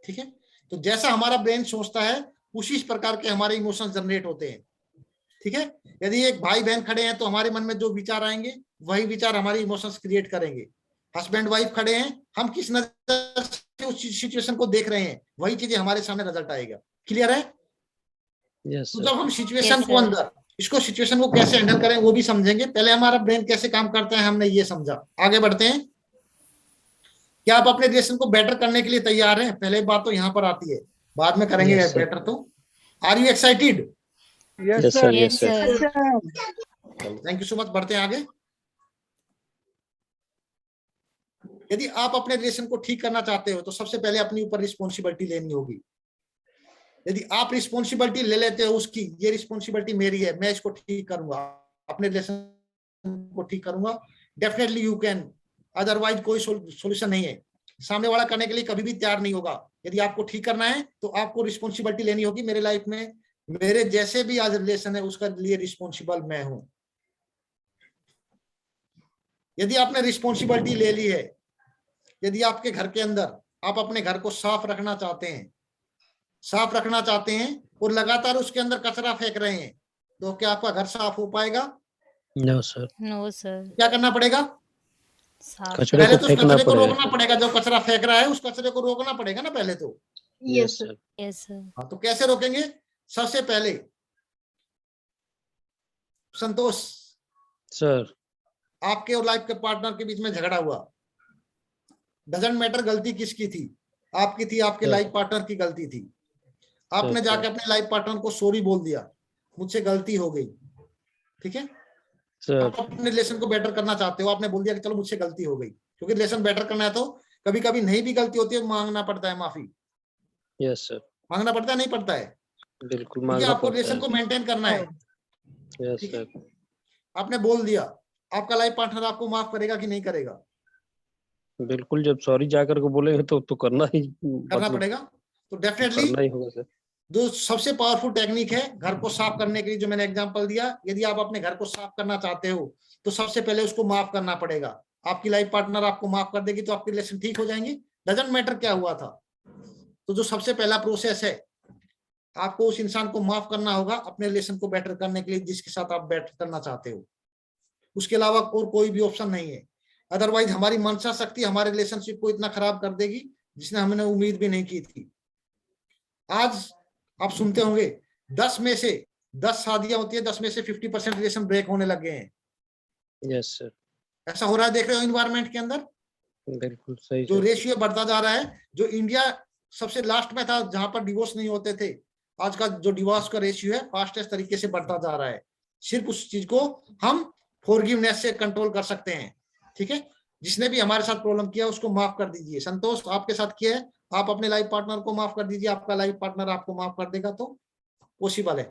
ठीक है, तो जैसा हमारा ब्रेन सोचता है उसी प्रकार के हमारे इमोशंस जनरेट होते हैं। ठीक है, यदि एक भाई बहन खड़े हैं तो हमारे मन में जो विचार आएंगे वही विचार हमारे इमोशंस क्रिएट करेंगे। हस्बैंड वाइफ खड़े हैं, हम किस नजर से उस सिचुएशन को देख रहे हैं वही चीजें हमारे सामने रिजल्ट आएगा। क्लियर है? यस तो सर, जब हम सिचुएशन Yes, को sir. अंदर इसको सिचुएशन को कैसे हैंडल करें वो भी समझेंगे। पहले हमारा ब्रेन कैसे काम करता है हमने ये समझा, आगे बढ़ते हैं। क्या आप अपने रिलेशन को बेटर करने के लिए तैयार हैं? पहले बात तो यहाँ पर आती है, बाद में करेंगे Yes, sir. बेटर। तो are you excited? Yes Yes, sir. sir. Yes Yes, sir. Sir. Thank you so much. बढ़ते हैं आगे। यदि आप अपने रिलेशन को ठीक करना चाहते हो तो सबसे पहले अपने ऊपर रिस्पॉन्सिबिलिटी लेनी होगी। यदि आप रिस्पॉन्सिबिलिटी ले लेते हो उसकी, ये रिस्पॉन्सिबिलिटी मेरी है, मैं इसको ठीक करूंगा, अपने रिलेशन को ठीक करूंगा, डेफिनेटली यू कैन। अदरवाइज कोई सोल्यूशन नहीं है। सामने वाला करने के लिए कभी भी तैयार नहीं होगा। यदि आपको ठीक करना है तो आपको रिस्पॉन्सिबिलिटी लेनी होगी। मेरे लाइफ में मेरे जैसे भी आज रिलेशन है उसका लिए रिस्पॉन्सिबल मैं हूं। यदि आपने रिस्पॉन्सिबिलिटी ले ली है, यदि आपके घर के अंदर आप अपने घर को साफ रखना चाहते हैं और लगातार उसके अंदर कचरा फेंक रहे हैं, तो क्या आपका घर साफ हो पाएगा? No sir, no sir. क्या करना पड़ेगा? साफ कचरे पहले को तो उस फेंकना कचरे को पड़ेगा। रोकना पड़ेगा। जो कचरा फेंक रहा है उस कचरे को रोकना पड़ेगा ना पहले तो। Yes sir, yes sir. हाँ, तो कैसे रोकेंगे? सबसे पहले संतोष, सर, आपके और लाइफ के पार्टनर के बीच में झगड़ा हुआ, डजंट मैटर गलती किसकी थी, आपकी थी, आपके सर। लाइफ पार्टनर की गलती थी। आपने सर, जाके अपने लाइफ पार्टनर को सॉरी बोल दिया, मुझसे गलती हो गई। ठीक है, सर, आप अपने रिलेशन को बेटर करना चाहते हो, आपने बोल दिया कि चलो मुझसे गलती हो गई, क्योंकि रिलेशन बेटर करना है तो कभी कभी नहीं भी गलती होती है, मांगना पड़ता है माफी। यस सर, मांगना पड़ता है, नहीं पड़ता है, बिल्कुल क्योंकि मांगना आपको पड़ता रिलेशन है। को मेंटेन करना है। यस ठीक है, सर। आपने बोल दिया, आपका लाइफ पार्टनर आपको माफ करेगा कि नहीं करेगा? बिल्कुल, जब सॉरी जाकर के बोलेंगे तो करना ही करना मतलब पड़ेगा। तो डेफिनेटली करना ही होगा सर। जो सबसे पावरफुल टेक्निक है घर को साफ करने के लिए, जो मैंने एग्जांपल दिया, यदि आप अपने घर को साफ करना चाहते हो तो सबसे पहले उसको माफ करना पड़ेगा। आपकी लाइफ पार्टनर आपको माफ कर देगी तो आपके रिलेशन ठीक हो जाएंगे, डजंट मैटर क्या हुआ था। तो जो सबसे पहला प्रोसेस है, आपको उस इंसान को माफ करना होगा अपने रिलेशन को बेटर करने के लिए, जिसके साथ आप बेटर करना चाहते हो। उसके अलावा और कोई भी ऑप्शन नहीं है। अदरवाइज हमारी मनसा शक्ति हमारे रिलेशनशिप को इतना खराब कर देगी जिसने हमने उम्मीद भी नहीं की थी। आज आप सुनते होंगे 10 में से 10 शादियां होती है, 10 में से 50% रिलेशन ब्रेक होने लगे हैं। यस सर, ऐसा हो रहा है, देख रहे हो इन्वायरमेंट के अंदर बिल्कुल सही जो सर। रेशियो बढ़ता जा रहा है। जो इंडिया सबसे लास्ट में था जहां पर डिवोर्स नहीं होते थे, आज का जो डिवोर्स का रेशियो है फास्टेस्ट तरीके से बढ़ता जा रहा है। सिर्फ उस चीज को हम फॉरगिवनेस से कंट्रोल कर सकते हैं। ठीक है, जिसने भी हमारे साथ प्रॉब्लम किया उसको माफ कर दीजिए। संतोष आपके साथ किया है, आप अपने लाइफ पार्टनर को माफ कर दीजिए, आपका लाइफ पार्टनर आपको माफ कर देगा तो पॉसिबल है।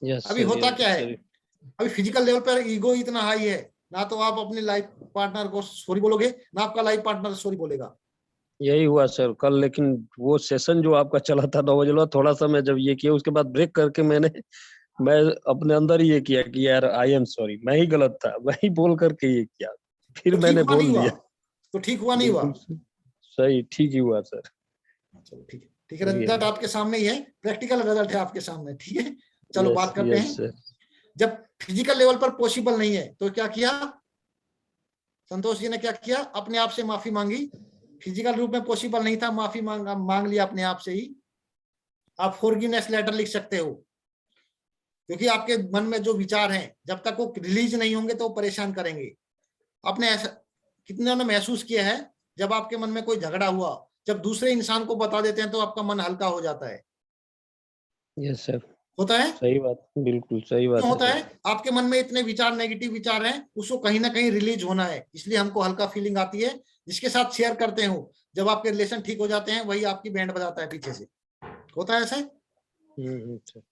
यस अभी सर, होता यस क्या है, सर। अभी फिजिकल लेवल पर ईगो इतना हाई है, ना तो आप अपने लाइफ पार्टनर को सॉरी बोलोगे, ना आपका लाइफ पार्टनर सॉरी बोलेगा। यही हुआ सर कल, लेकिन वो सेशन जो आपका चला था 9 बजे वाला, थोड़ा सा मैं जब ये किया उसके बाद ब्रेक करके मैं अपने अंदर ही ये किया कि यार आई एम सॉरी, मैं ही गलत था, मैं ही बोल करके ये किया, फिर तो ठीक मैंने हुआ नहीं बोल हुआ? दिया। तो ठीक हुआ नहीं हुआ? बिल्कुल सही, ठीक ही हुआ सर। चलो ठीक है, ठीक है, ये रिजल्ट आपके सामने ही है, प्रैक्टिकल रिजल्ट है आपके सामने। ठीक है, चलो यस बात करते यस हैं। सर। जब फिजिकल लेवल पर पॉसिबल नहीं है तो क्या किया संतोष जी ने? क्या किया? अपने आप से माफी मांगी। फिजिकल रूप में पॉसिबल नहीं था, माफी मांग लिया अपने आप से ही। आप फॉरगिवनेस लेटर लिख सकते हो, क्योंकि आपके मन में जो विचार हैं जब तक वो रिलीज नहीं होंगे तो वो परेशान करेंगे। आपने ऐसा कितने ने महसूस किया है, जब आपके मन में कोई झगड़ा हुआ, जब दूसरे इंसान को बता देते हैं तो आपका मन हल्का हो जाता है। यस सर, होता है? सही बात, बिल्कुल सही क्यों बात है होता सर। है? आपके मन में इतने विचार, नेगेटिव विचार हैं, उसको कहीं ना कहीं रिलीज होना है, इसलिए हमको हल्का फीलिंग आती है। जिसके साथ शेयर करते हो, जब आपके रिलेशन ठीक हो जाते हैं, वही आपकी बैंड बजाता है पीछे से। होता है ऐसा? सर।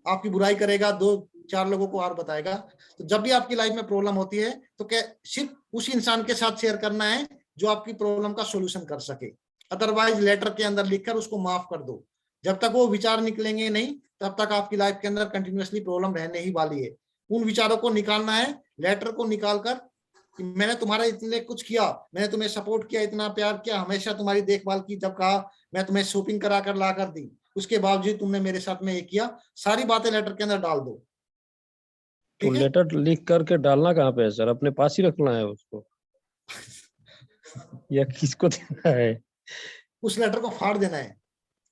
आपकी बुराई करेगा, 2-4 लोगों को और बताएगा। तो जब भी आपकी लाइफ में प्रॉब्लम होती है तो क्या सिर्फ उस इंसान के साथ शेयर करना है जो आपकी प्रॉब्लम का सॉल्यूशन कर सके। अदरवाइज लेटर के अंदर लिखकर उसको माफ कर दो। जब तक वो विचार निकलेंगे नहीं, तब तक आपकी लाइफ के अंदर कंटिन्यूअसली प्रॉब्लम रहने ही वाली है। उन विचारों को निकालना है, लेटर को निकालकर कि मैंने तुम्हारा इतने कुछ किया, मैंने तुम्हें सपोर्ट किया, इतना प्यार किया, हमेशा तुम्हारी देखभाल की, जब कहा मैं तुम्हें शॉपिंग करा कर ला कर दी, उसके बावजूद तुमने मेरे साथ में ये किया। सारी बातें लेटर के अंदर डाल दो। तो ठीक है? लेटर लिख करके डालना कहाँ पे है सर? अपने पास ही रखना है उसको या किसको देना है? उस लेटर को फाड़ देना है।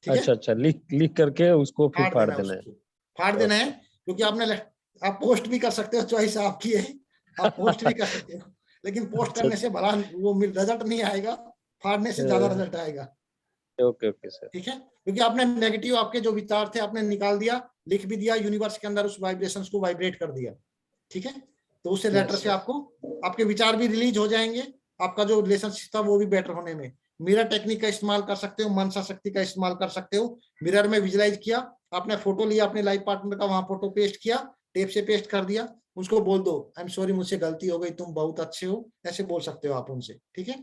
ठीक है, अच्छा अच्छा, लिख करके उसको फिर फाड़ फाड़ देना है देना है। उसको, फाड़ देना है। क्योंकि आप पोस्ट भी कर सकते हो, चॉइस आपकी है, आप पोस्ट भी कर सकते हो, लेकिन पोस्ट अच्छा, करने से भला वो रिजल्ट नहीं आएगा, फाड़ने से ज्यादा रिजल्ट आएगा। Okay okay sir. ठीक है, क्योंकि आपने नेगेटिव आपके जो विचार थे आपने निकाल दिया, लिख भी दिया, यूनिवर्स के अंदर उस वाइब्रेशंस को वाइब्रेट कर दिया। ठीक है, तो उससे लेटर से आपको आपके विचार भी रिलीज हो जाएंगे, आपका जो रिलेशनशिप था वो भी बेटर होने में। मिरर टेक्निक का इस्तेमाल कर सकते हो, मनसा शक्ति का इस्तेमाल कर सकते हो। मिरर में विजुलाइज किया, आपने फोटो लिया अपने लाइफ पार्टनर का, वहां फोटो पेस्ट किया, टेप से पेस्ट कर दिया, उसको बोल दो आई एम सॉरी, मुझसे गलती हो गई, तुम बहुत अच्छे हो, ऐसे बोल सकते हो आप उनसे। ठीक है,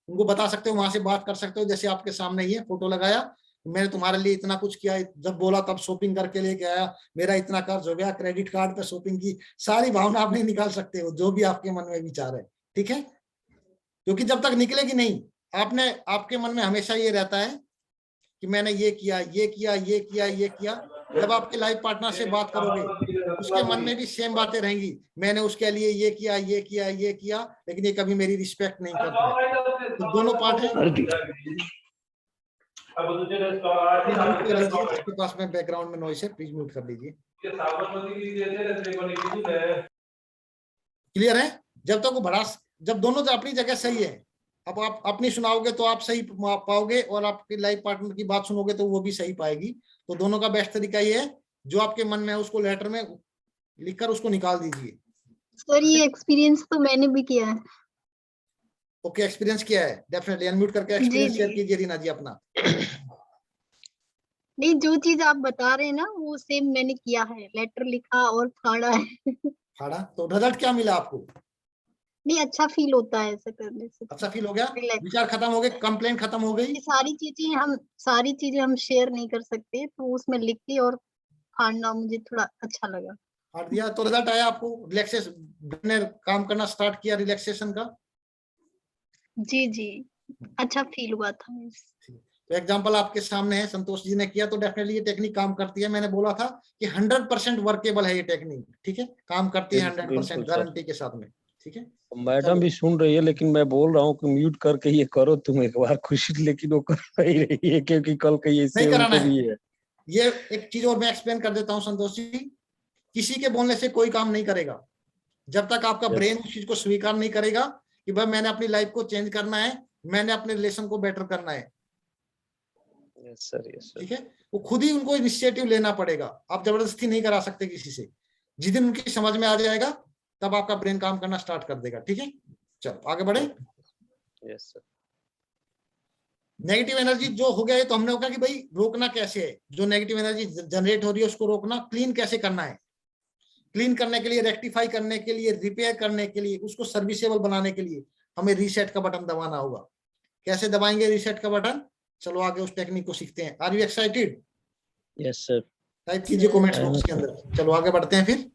उनको बता सकते हो, वहां से बात कर सकते हो, जैसे आपके सामने ही है, फोटो लगाया, मैंने तुम्हारे लिए इतना कुछ किया, जब बोला तब शॉपिंग करके लेके आया, मेरा इतना कर्ज हो गया, क्रेडिट कार्ड पे शॉपिंग की, सारी भावना आप नहीं निकाल सकते हो, जो भी आपके मन में विचार है। ठीक है, क्योंकि जब तक निकलेगी नहीं, आपके मन में हमेशा ये रहता है कि मैंने ये किया, ये किया, ये किया, ये किया। जब आपके लाइफ पार्टननर से बात करोगे, उसके मन में भी सेम बातें रहेंगी, मैंने उसके लिए ये किया, ये किया, ये किया, लेकिन ये कभी मेरी रिस्पेक्ट नहीं करता है। तो दोनों पार्ट है। म्यूट कर लीजिए, आपके पास में बैकग्राउंड में नॉइस है, प्लीज म्यूट कर लीजिए। क्लियर है? जब तक वो भड़ास, जब दोनों अपनी जगह सही है, अब आप अपनी सुनाओगे तो आप सही पाओगे, और आपकी लाइफ पार्टनर की बात सुनोगे तो वो भी सही पाएगी। तो दोनों का बेस्ट तरीका ये है, जो आपके मन में है उसको लेटर में लिखकर उसको निकाल दीजिए। सर ये एक्सपीरियंस तो मैंने भी किया है। ओके, एक्सपीरियंस किया है, डेफिनेटली अनम्यूट करके एक्सपीरियंस शेयर कीजिए रीना जी अपना। नहीं, जो चीज आप बता रहे हैं ना वो सेम मैंने किया है, लेटर लिखा और फाड़ा है। फाड़ा तो रिजल्ट क्या मिला आपको? नहीं, अच्छा फील होता है ऐसा करने से, अच्छा फील हो गया, रिलैक्स। विचार खत्म हो गए, कंप्लेंट खत्म हो गई। ये सारी चीजें हम शेयर नहीं कर सकते, तो उसमें लिख के और फाड़ना मुझे थोड़ा अच्छा लगा। फाड़ दिया तो रिजल्ट आया आपको, रिलैक्सेशन ने काम करना स्टार्ट किया रिलैक्सेशन का। जी जी, अच्छा फील हुआ था। तो एग्जांपल आपके सामने है, संतोष जी ने किया, तो डेफिनेटली ये टेक्निक काम करती है। मैंने बोला था कि 100% वर्केबल है ये टेक्निक, ठीक है, काम करती है बिल्कुल 100% बिल्कुल सर। गारंटी के साथ में, ठीक है। मैडम भी चलिए, सुन रही है, लेकिन मैं बोल रहा हूँ कि म्यूट करके ये करो तुम एक बार खुशी, लेकिन वो कर नहीं रही है क्योंकि कल कहीं नहीं इससे कराना उनको है। भी है। ये एक चीज और मैं एक्सप्लेन कर देता हूँ संतोष जी, किसी के बोलने से कोई काम नहीं करेगा जब तक आपका यस ब्रेन उस चीज को स्वीकार नहीं करेगा कि भाई मैंने अपनी लाइफ को चेंज करना है, मैंने अपने रिलेशन को बेटर करना है, यस सर, यस सर। ठीक है। वो खुद ही उनको इनिशिएटिव लेना पड़ेगा, आप जबरदस्ती नहीं करा सकते किसी से। जिस दिन उनकी समझ में आ जाएगा तब आपका ब्रेन काम करना स्टार्ट कर देगा, ठीक है। चलो आगे बढ़े। Yes sir. नेगेटिव एनर्जी जो हो गया है, तो हमने कहा कि भाई रोकना कैसे है, जो नेगेटिव एनर्जी जनरेट हो रही है उसको रोकना, क्लीन कैसे करना है। क्लीन करने के लिए, रेक्टिफाई करने के लिए, रिपेयर करने के लिए, उसको सर्विसेबल बनाने के लिए हमें रीसेट का बटन दबाना होगा। कैसे दबाएंगे रीसेट का बटन? चलो आगे उस टेक्निक को सीखते हैं। Are you excited? Yes sir. Type कीजिए कमेंट्स बॉक्स के अंदर। चलो आगे बढ़ते हैं फिर।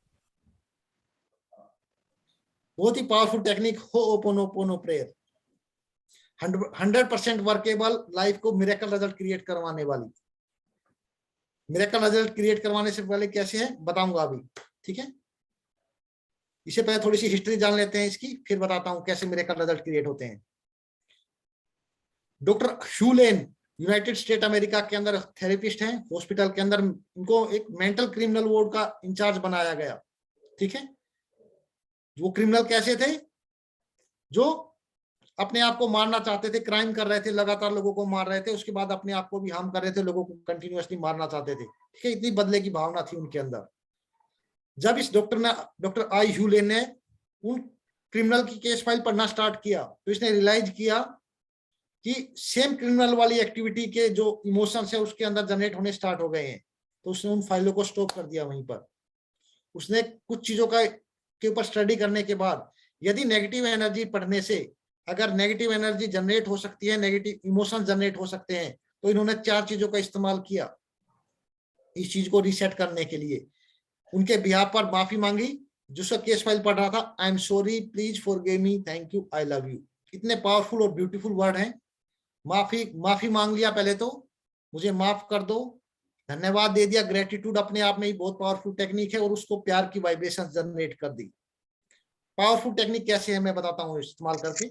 बहुत ही पावरफुल टेक्निक हो ओपोनोपोनो प्रेयर, 100% वर्केबल, लाइफ को मिरेकल रिजल्ट क्रिएट करवाने वाली। मिरेकल रिजल्ट क्रिएट करवाने से पहले कैसे है बताऊंगा अभी, ठीक है। इससे पहले थोड़ी सी हिस्ट्री जान लेते हैं इसकी, फिर बताता हूं कैसे मिरेकल रिजल्ट क्रिएट होते हैं। डॉक्टर ह्यू लेन यूनाइटेड स्टेट अमेरिका के अंदर थेरेपिस्ट हैं, हॉस्पिटल के अंदर उनको एक मेंटल क्रिमिनल वार्ड का इंचार्ज बनाया गया, ठीक है। वो क्रिमिनल कैसे थे? जो अपने आप को मारना चाहते थे, क्राइम कर रहे थे, लगातार लोगों को मार रहे थे, उसके बाद अपने आप को भी हार्म कर रहे थे, लोगों को कंटिन्यूअसली मारना चाहते थे, ठीक है। इतनी बदले की भावना थी उनके अंदर। जब इस डॉक्टर आई ह्यू लेन ने उन क्रिमिनल की केस फाइल पढ़ना स्टार्ट किया, तो इसने रियलाइज किया कि सेम क्रिमिनल वाली एक्टिविटी के जो इमोशंस है उसके अंदर जनरेट होने स्टार्ट हो गए हैं। तो उसने उन फाइलों को स्टॉप कर दिया वहीं पर। उसने कुछ चीजों का के ऊपर स्टडी करने के बाद, यदि नेगेटिव एनर्जी पढ़ने से अगर नेगेटिव एनर्जी जनरेट हो सकती है, नेगेटिव इमोशन जनरेट हो सकते हैं, तो इन्होंने 4 चीजों का इस्तेमाल किया इस चीज को रीसेट करने के लिए। उनके बिहाफ पर माफी मांगी, जिसका केस फाइल पढ़ रहा था, आई am sorry, please forgive me, thank you, I love you. कितने पावरफुल और ब्यूटीफुल वर्ड हैं। माफी मांग लिया पहले तो, मुझे माफ कर दो, धन्यवाद दे दिया, ग्रेटिट्यूड अपने आप में ही बहुत पावरफुल टेक्निक है, और उसको प्यार की वाइब्रेशन जनरेट कर दी। पावरफुल टेक्निक कैसे है मैं बताता हूँ इस्तेमाल करके।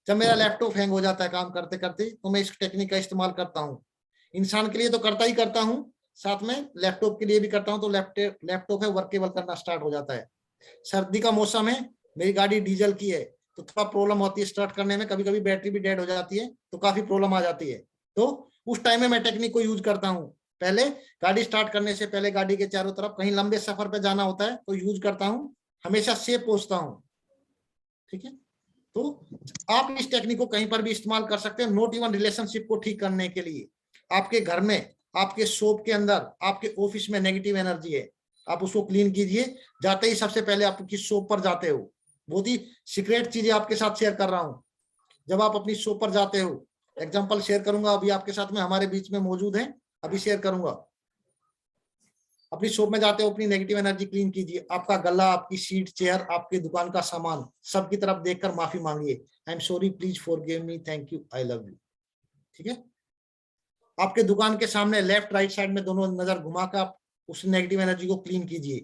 जब मेरा लैपटॉप हैंग हो जाता है काम करते करते, तो मैं इस टेक्निक का इस्तेमाल करता हूँ। इंसान के लिए तो करता ही करता हूँ, साथ में लैपटॉप के लिए भी करता हूँ, तो लैपटॉप है वर्केबल करना स्टार्ट हो जाता है। सर्दी का मौसम है, मेरी गाड़ी डीजल की है, तो थोड़ा प्रॉब्लम होती है स्टार्ट करने में, कभी कभी बैटरी भी डेड हो जाती है, तो काफी प्रॉब्लम आ जाती है। तो उस टाइम में मैं टेक्निक को यूज करता हूँ। पहले गाड़ी स्टार्ट करने से पहले गाड़ी के चारों तरफ, कहीं लंबे सफर पे जाना होता है तो यूज करता हूँ, हमेशा सेफ पहुंचता हूँ, ठीक है। तो आप इस टेक्निक को कहीं पर भी इस्तेमाल कर सकते हैं, नॉट इवन रिलेशनशिप को ठीक करने के लिए। आपके घर में, आपके शॉप के अंदर, आपके ऑफिस में नेगेटिव एनर्जी है, आप उसको क्लीन कीजिए। जाते ही सबसे पहले आप किस शॉप पर जाते हो, बहुत ही सीक्रेट चीजें आपके साथ शेयर कर रहा हूं। जब आप अपनी शॉप पर जाते हो, एग्जांपल शेयर करूंगा अभी आपके साथ में, हमारे बीच में मौजूद है, अभी शेयर करूंगा। अपनी शॉप में जाते हो, अपनी नेगेटिव एनर्जी क्लीन कीजिए। आपका गला, आपकी सीट, चेयर, आपकी दुकान का सामान, सबकी तरफ देखकर माफी मांगिए, I am sorry, please forgive me, thank you, I love you, ठीक है। आपके दुकान के सामने लेफ्ट राइट साइड में दोनों नजर घुमाकर आप उस नेगेटिव एनर्जी को क्लीन कीजिए,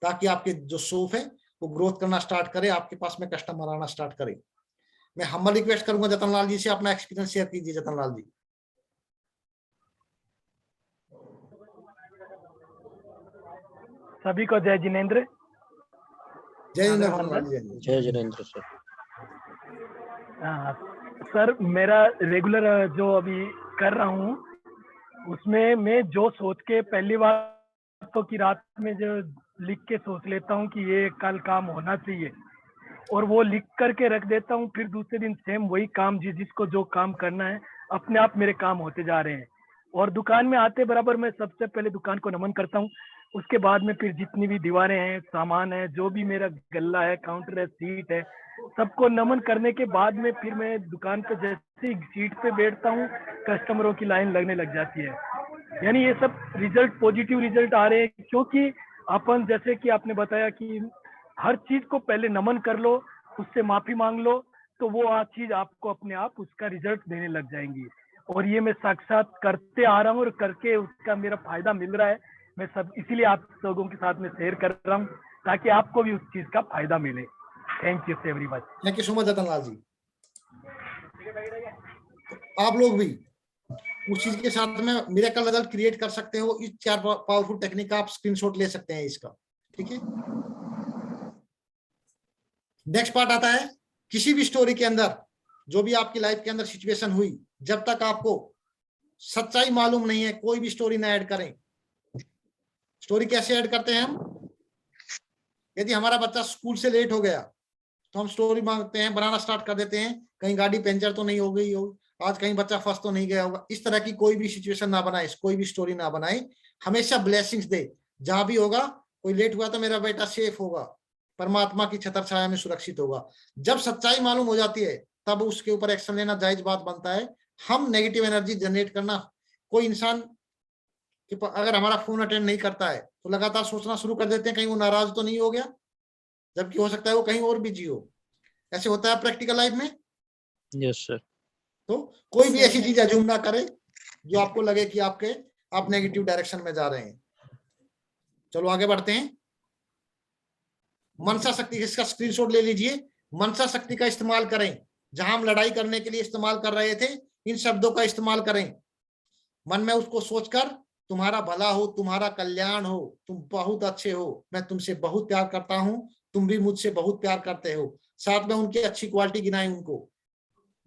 ताकि आपके जो शॉप है वो ग्रोथ करना स्टार्ट करे, आपके पास में कस्टमर आना स्टार्ट करे। मैं हम्बल रिक्वेस्ट करूंगा जतन लाल जी से, अपना एक्सपीरियंस शेयर कीजिए जतन लाल जी। सभी को जय जिनेंद्र। जय जिनेंद्र। जय जिनेंद्र सर। सर मेरा रेगुलर जो अभी कर रहा हूँ, उसमें मैं जो सोच के पहली बार तो कि रात में जो लिख के सोच लेता हूँ कि ये कल काम होना चाहिए, और वो लिख करके रख देता हूँ, फिर दूसरे दिन सेम वही काम जिसको जो काम करना है अपने आप मेरे काम होते जा रहे हैं। और दुकान में आते बराबर मैं सबसे पहले दुकान को नमन करता हूँ। उसके बाद में फिर जितनी भी दीवारें हैं, सामान है, जो भी मेरा गल्ला है, काउंटर है, सीट है, सबको नमन करने के बाद में फिर मैं दुकान पे जैसे ही सीट पे बैठता हूँ, कस्टमरों की लाइन लगने लग जाती है। यानी ये सब रिजल्ट, पॉजिटिव रिजल्ट आ रहे हैं, क्योंकि अपन जैसे कि आपने बताया कि हर चीज को पहले नमन कर लो, उससे माफी मांग लो, तो वो चीज आपको अपने आप उसका रिजल्ट देने लग जाएंगी। और ये मैं साक्षात करते आ रहा हूँ और करके उसका मेरा फायदा मिल रहा है। मैं सब इसीलिए आप लोगों के साथ में शेयर कर रहा हूँ, ताकि आपको भी उस चीज का फायदा मिले। Thank you everyone. Thank you so much जतन लाल जी। तो आप लोग भी उस चीज के साथ में मिरेकल रिजल्ट क्रिएट कर सकते हो। इस 4 पावरफुल टेक्निक का आप स्क्रीनशॉट ले सकते हैं इसका, ठीक है। नेक्स्ट पार्ट आता है, किसी भी स्टोरी के अंदर जो भी आपकी लाइफ के अंदर सिचुएशन हुई, जब तक आपको सच्चाई मालूम नहीं है, कोई भी स्टोरी ना ऐड करें। स्टोरी कैसे ऐड करते हैं हम? यदि हमारा बच्चा स्कूल से लेट हो गया तो हम स्टोरी मांगते हैं, बनाना स्टार्ट कर देते हैं, कहीं गाड़ी पंचर तो नहीं हो गई हो, आज कहीं बच्चा फंस तो नहीं गया होगा। इस तरह की कोई भी सिचुएशन ना बनाए, कोई भी स्टोरी ना बनाए। हमेशा ब्लेसिंग्स दे, जहां भी होगा कोई लेट हुआ तो मेरा बेटा सेफ होगा, परमात्मा की छत्र छाया में सुरक्षित होगा। जब सच्चाई मालूम हो जाती है तब उसके ऊपर एक्शन लेना जायज बात बनता है। हम नेगेटिव एनर्जी जनरेट करना, कोई इंसान अगर हमारा फोन अटेंड नहीं करता है तो लगातार सोचना शुरू कर देते हैं कहीं वो नाराज तो नहीं हो गया, जबकि हो सकता है वो कहीं और बिजी हो। ऐसे होता है प्रैक्टिकल लाइफ में। Yes sir. तो कोई भी ऐसी चीज अज्यूम ना करे जो आपको लगे कि आप नेगेटिव डायरेक्शन में जा रहे हैं। चलो आगे बढ़ते हैं। मनसा शक्ति, इसका स्क्रीनशॉट ले लीजिए। मनसा शक्ति का इस्तेमाल करें। जहां हम लड़ाई करने के लिए इस्तेमाल कर रहे थे, इन शब्दों का इस्तेमाल करें। मन में उसको सोचकर, तुम्हारा भला हो, तुम्हारा कल्याण हो, तुम बहुत अच्छे हो, मैं तुमसे बहुत प्यार करता हूं, तुम भी मुझसे बहुत प्यार करते हो। साथ में उनकी अच्छी क्वालिटी गिनाएं, उनको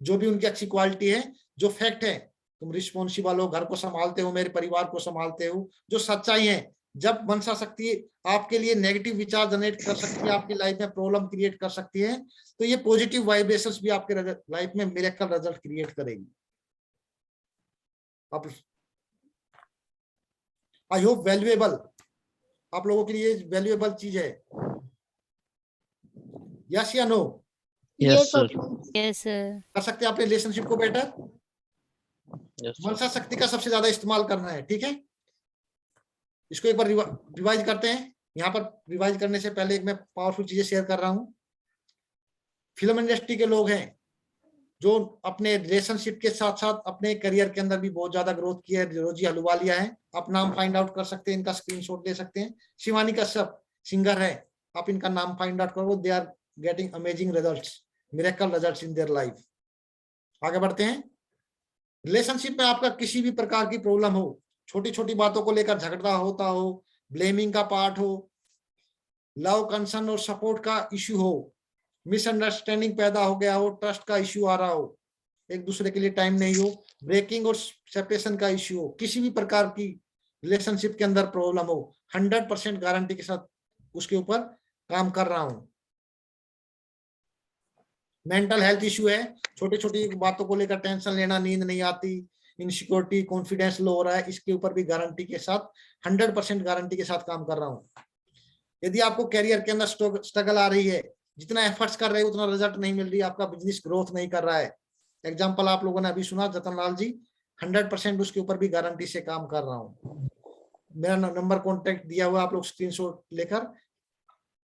जो भी उनकी अच्छी क्वालिटी है, जो फैक्ट है, तुम रिस्पॉन्सिबल हो, घर को संभालते हो, मेरे परिवार को संभालते हो, जो सच्चाई है। जब मनसा शक्ति आपके लिए नेगेटिव विचार जनरेट कर सकती है, आपकी लाइफ में प्रॉब्लम क्रिएट कर सकती है, तो ये पॉजिटिव वाइब्रेशंस भी आपके लाइफ में मिरेकल रिजल्ट क्रिएट करेगी। आई होप वैल्यूएबल, आप लोगों के लिए वैल्यूएबल चीज है। यस या नो? Yes sir. कर सकते हैं अपने रिलेशनशिप को बेटर। मनसा शक्ति का सबसे ज्यादा इस्तेमाल करना है, ठीक है। इसको एक बार रिवाइज करते हैं। यहाँ पर रिवाइज करने से पहले एक मैं पावरफुल चीजें शेयर कर रहा हूँ। फिल्म इंडस्ट्री के लोग हैं जो अपने रिलेशनशिप के साथ साथ अपने करियर के अंदर भी बहुत ज्यादा ग्रोथ किया है। रोजी हलूवालिया है, आप नाम फाइंड आउट कर सकते हैं, इनका स्क्रीनशॉट ले सकते हैं। शिवानी कश्यप सिंगर है, आप इनका नाम फाइंड आउट करो। They are getting amazing results, miracle results in their life. आगे बढ़ते हैं। रिलेशनशिप में आपका किसी भी प्रकार की प्रॉब्लम हो, छोटी छोटी बातों को लेकर झगड़ा होता हो, ब्लेमिंग का पार्ट हो, लव कंसर्न और सपोर्ट का इश्यू हो, मिसअंडरस्टैंडिंग पैदा हो गया हो, ट्रस्ट का इश्यू आ रहा हो, एक दूसरे के लिए टाइम नहीं हो, ब्रेकिंग और सेपरेशन का इश्यू हो, किसी भी प्रकार की रिलेशनशिप के अंदर प्रॉब्लम हो, 100% गारंटी के साथ उसके ऊपर काम कर रहा हूं। मेंटल हेल्थ इश्यू है, छोटी छोटी बातों को लेकर टेंशन लेना, नींद नहीं आती, इनसिक्योरिटी, कॉन्फिडेंस लो हो रहा है, इसके ऊपर भी गारंटी के साथ 100% गारंटी के साथ काम कर रहा हूं। यदि आपको कैरियर के अंदर स्ट्रगल आ रही है, जितना एफर्ट्स कर रहे हो उतना रिजल्ट नहीं मिल रही, आपका बिजनेस ग्रोथ नहीं कर रहा है, एग्जांपल आप लोगों ने अभी सुना जतन लाल जी, 100% उसके ऊपर भी गारंटी से काम कर रहा हूं। मेरा नंबर कॉन्टेक्ट दिया हुआ, आप लोग स्क्रीनशॉट लेकर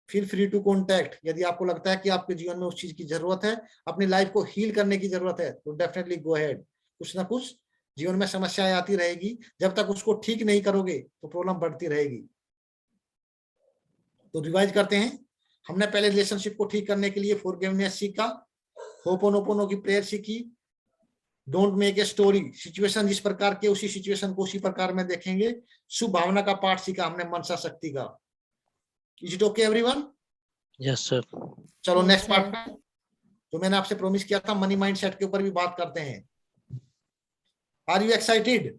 फील फ्री टू कॉन्टैक्ट। यदि आपको लगता है कि आपके जीवन में उस चीज की जरूरत है, अपनी लाइफ को हील करने की जरूरत है, तो डेफिनेटली गो अहेड। कुछ ना कुछ जीवन में समस्याएं आती रहेगी, जब तक उसको ठीक नहीं करोगे तो प्रॉब्लम बढ़ती रहेगी। तो रिवाइज करते हैं। हमने पहले रिलेशनशिप को ठीक करने के लिए फॉरगिवनेस सीखा, होपोनोपोनो की प्रेयर सीखी, don't make a story, situation जिस प्रकार के उसी सिचुएशन को उसी प्रकार में देखेंगे, शुभ भावना का पाठ सीखा हमने मनसा शक्ति का। Is it okay everyone? Yes sir. चलो नेक्स्ट पार्ट में, जो मैंने आपसे प्रॉमिस किया था, मनी माइंडसेट के ऊपर भी बात करते हैं। Are you excited?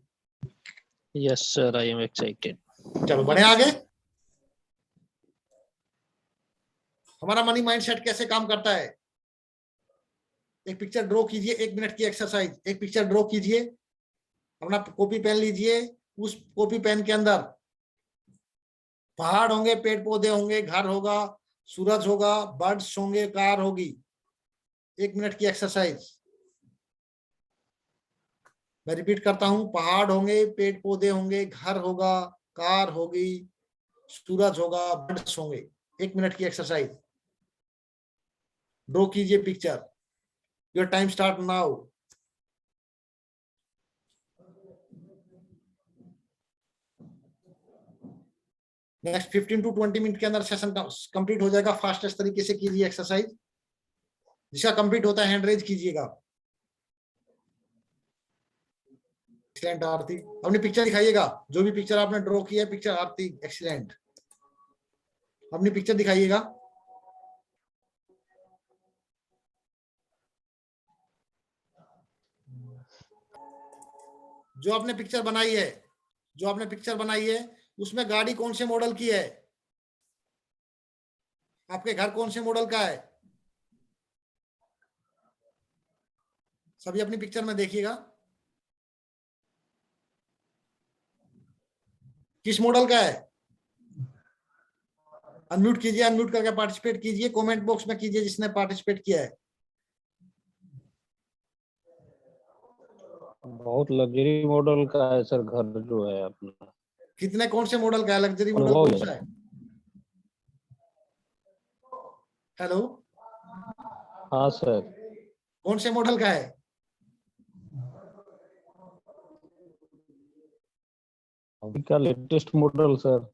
Yes sir, I am excited. चलो बढ़े आगे। हमारा मनी माइंडसेट कैसे काम करता है? एक पिक्चर ड्रॉ कीजिए, 1 मिनट की एक्सरसाइज। एक पिक्चर ड्रॉ कीजिए, अपना कॉपी पेन लीजिए, उस कॉपी पेन के अंदर पहाड़ होंगे, पेड़ पौधे होंगे, घर होगा, सूरज होगा, बर्ड्स होंगे, कार होगी। 1 मिनट की एक्सरसाइज। मैं रिपीट करता हूं, पहाड़ होंगे, पेड़ पौधे होंगे, घर होगा, कार होगी, सूरज होगा, बर्ड्स होंगे। 1 मिनट की एक्सरसाइज। ड्रॉ कीजिए picture. Your time start now. Next 15 to 20 minute के अंदर सेशन कंप्लीट हो जाएगा। फास्टेस्ट तरीके से कीजिए एक्सरसाइज। जिसका कंप्लीट होता है हैंड रेज कीजिएगा। एक्सीलेंट आरती, अपनी पिक्चर दिखाइएगा। जो भी पिक्चर आपने ड्रॉ किया है, पिक्चर आरती एक्सीलेंट। अपनी पिक्चर दिखाइएगा। जो आपने पिक्चर बनाई है, जो आपने पिक्चर बनाई है, उसमें गाड़ी कौन से मॉडल की है? आपके घर कौन से मॉडल का है? सभी अपनी पिक्चर में देखिएगा। किस मॉडल का है? अनम्यूट कीजिए, अनम्यूट करके पार्टिसिपेट कीजिए। कमेंट बॉक्स में कीजिए जिसने पार्टिसिपेट किया है। बहुत लग्जरी मॉडल का है सर घर जो है अपना। कितने कौन से मॉडल का है? लग्जरी मॉडल कौन सा है? हेलो, हाँ सर। कौन से मॉडल का है? अभी का latest model sir.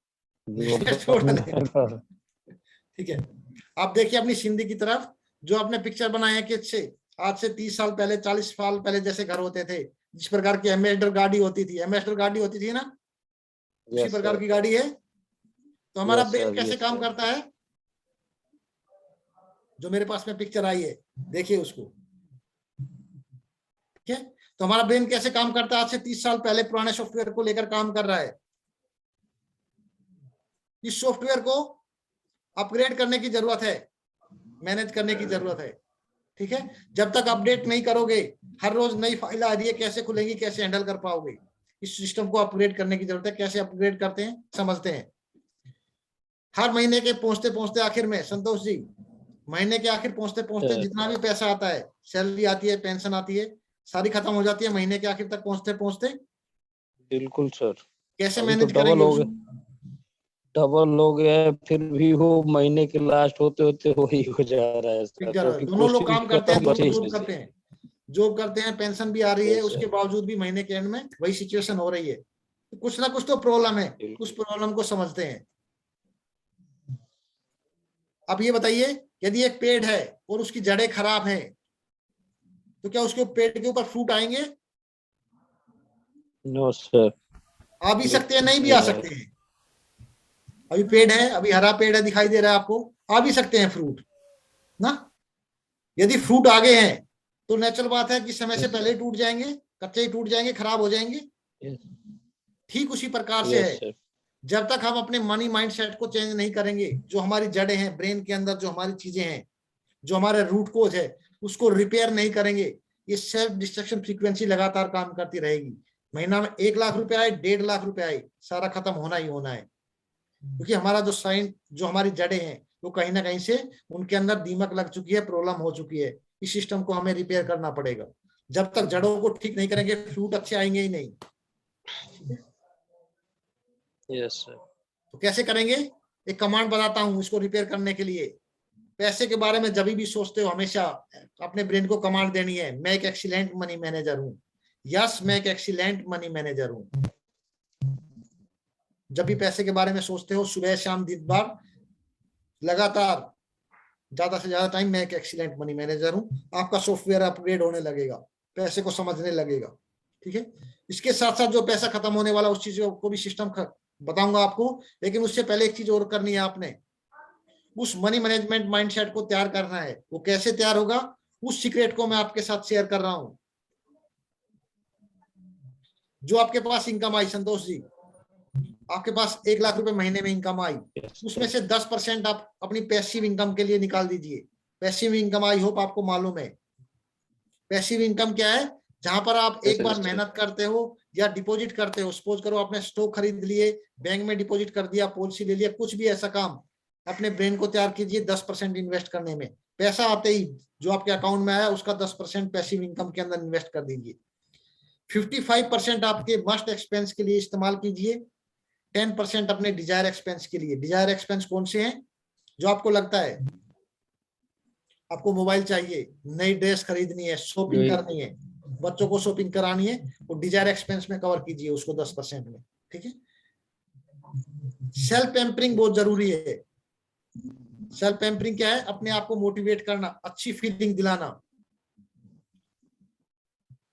Latest model. ठीक है, आप देखिए अपनी सिंधी की तरफ। जो आपने पिक्चर बनाए हैं कि आज से 30 साल पहले, 40 साल पहले जैसे घर होते थे, जिस प्रकार की एम्बेसडर गाड़ी होती थी, एम्बेसडर गाड़ी होती थी ना, उसी प्रकार की गाड़ी है। तो हमारा ब्रेन कैसे काम करता है? जो मेरे पास में पिक्चर आई है, देखिए उसको। ठीक है, तो हमारा ब्रेन कैसे काम करता है? आज से 30 साल पहले पुराने सॉफ्टवेयर को लेकर काम कर रहा है। इस सॉफ्टवेयर को अपग्रेड करने की जरूरत है, मैनेज करने की जरूरत है। ठीक है, जब तक अपडेट नहीं करोगे, हर रोज नई फाइल आ रही है, कैसे खुलेंगी, कैसे हैंडल कर पाओगे? इस सिस्टम को अपग्रेड करने की जरूरत है। कैसे अपग्रेड करते हैं समझते हैं। हर महीने के पहुंचते पहुंचते आखिर में, संतोष जी, महीने के आखिर पहुंचते पहुंचते जितना भी पैसा आता है, सैलरी आती है, पेंशन आती है, सारी खत्म हो जाती है महीने के आखिर तक पहुंचते पहुंचते। बिल्कुल सर। कैसे अभी मैनेज तो करेंगे उसको? डबल हो गया है, फिर भी वो महीने के लास्ट होते होते वही हो जा रहा है सर। तो दोनों लोग काम करते हैं, दोनों जॉब कोशिश करते हैं, जॉब करते हैं, पेंशन भी आ रही है, Yes, उसके sir. बावजूद भी महीने के एंड में वही सिचुएशन हो रही है। तो कुछ ना कुछ तो प्रॉब्लम है, उस प्रॉब्लम को समझते हैं। अब ये बताइए, यदि एक पेड़ है और उसकी जड़ें खराब हैं, तो क्या उसके पेड़ के ऊपर फ्रूट आएंगे? No sir. आ भी सकते हैं, नहीं भी आ सकते हैं। अभी पेड़ है, अभी हरा पेड़ है, दिखाई दे रहा है आपको, आ भी सकते हैं फ्रूट ना। यदि फ्रूट आ गए हैं तो नेचुरल बात है कि समय से पहले ही टूट जाएंगे, कच्चे ही टूट जाएंगे, खराब हो जाएंगे। ठीक उसी प्रकार से है, जब तक हम अपने मनी माइंड सेट को चेंज नहीं करेंगे, जो हमारी जड़ें हैं, ब्रेन के अंदर जो हमारी चीजें हैं, जो हमारे रूट कोज है, उसको रिपेयर नहीं करेंगे, ये सेल्फ डिस्ट्रक्शन फ्रीक्वेंसी लगातार काम करती रहेगी। महीना में 1 लाख रुपए आए, 1.5 लाख रुपए आए, सारा खत्म होना ही होना है। क्योंकि हमारा जो साइन, जो हमारी जड़ें हैं, वो कहीं ना कहीं से उनके अंदर दीमक लग चुकी है, प्रॉब्लम हो चुकी है। इस सिस्टम को हमें रिपेयर करना पड़ेगा। जब तक जड़ों को ठीक नहीं करेंगे, फ्रूट अच्छे आएंगे ही नहीं। Yes sir. तो कैसे करेंगे? एक कमांड बताता हूं इसको रिपेयर करने के लिए। पैसे के बारे में जब भी सोचते हो, हमेशा अपने ब्रेन को कमांड देनी है, मैं एक एक्सीलेंट मनी मैनेजर हूं। यस, मैं एक एक्सीलेंट मनी मैनेजर हूं। जब भी पैसे के बारे में सोचते हो, सुबह शाम दिन भर लगातार ज्यादा से ज्यादा टाइम, मैं एक एक्सीलेंट मनी मैनेजर हूं। आपका सॉफ्टवेयर अपग्रेड होने लगेगा, पैसे को समझने लगेगा। ठीक है, इसके साथ साथ जो पैसा खत्म होने वाला, उस चीज को भी सिस्टम बताऊंगा आपको। लेकिन उससे पहले एक चीज और करनी है आपने, उस मनी मैनेजमेंट माइंडसेट को तैयार करना है। वो कैसे तैयार होगा, उस सीक्रेट को मैं आपके साथ शेयर कर रहा हूं। जो आपके पास इनकम आई, संतोष जी, आपके पास 1 लाख रुपए महीने में इनकम आई, उसमें से 10% आप अपनी पैसिव इनकम के लिए निकाल दीजिए। पैसिव इनकम, आई होप आपको मालूम है पैसिव इनकम क्या है। जहां पर आप एक बार मेहनत करते हो, या डिपॉजिट करते हो, सपोज करो आपने स्टॉक खरीद लिए, बैंक में डिपॉजिट कर दिया, पॉलिसी ले लिया, कुछ भी ऐसा काम, अपने ब्रेन को तैयार कीजिए 10% इन्वेस्ट करने में। पैसा आते ही जो आपके अकाउंट में आया उसका 10% पैसिव इनकम के अंदर इन्वेस्ट कर दीजिए। 55% आपके मस्ट एक्सपेंस के लिए इस्तेमाल कीजिए, 10% अपने डिजायर एक्सपेंस के लिए। डिजायर एक्सपेंस कौन से हैं? जो आपको लगता है आपको मोबाइल चाहिए, नई ड्रेस खरीदनी है, शॉपिंग करनी है, बच्चों को शॉपिंग करानी है, वो डिजायर एक्सपेंस में कवर कीजिए उसको 10% में। ठीक है। सेल्फ पैम्परिंग बहुत जरूरी है। सेल्फ पैम्परिंग क्या है? अपने आप को मोटिवेट करना, अच्छी फीलिंग दिलाना।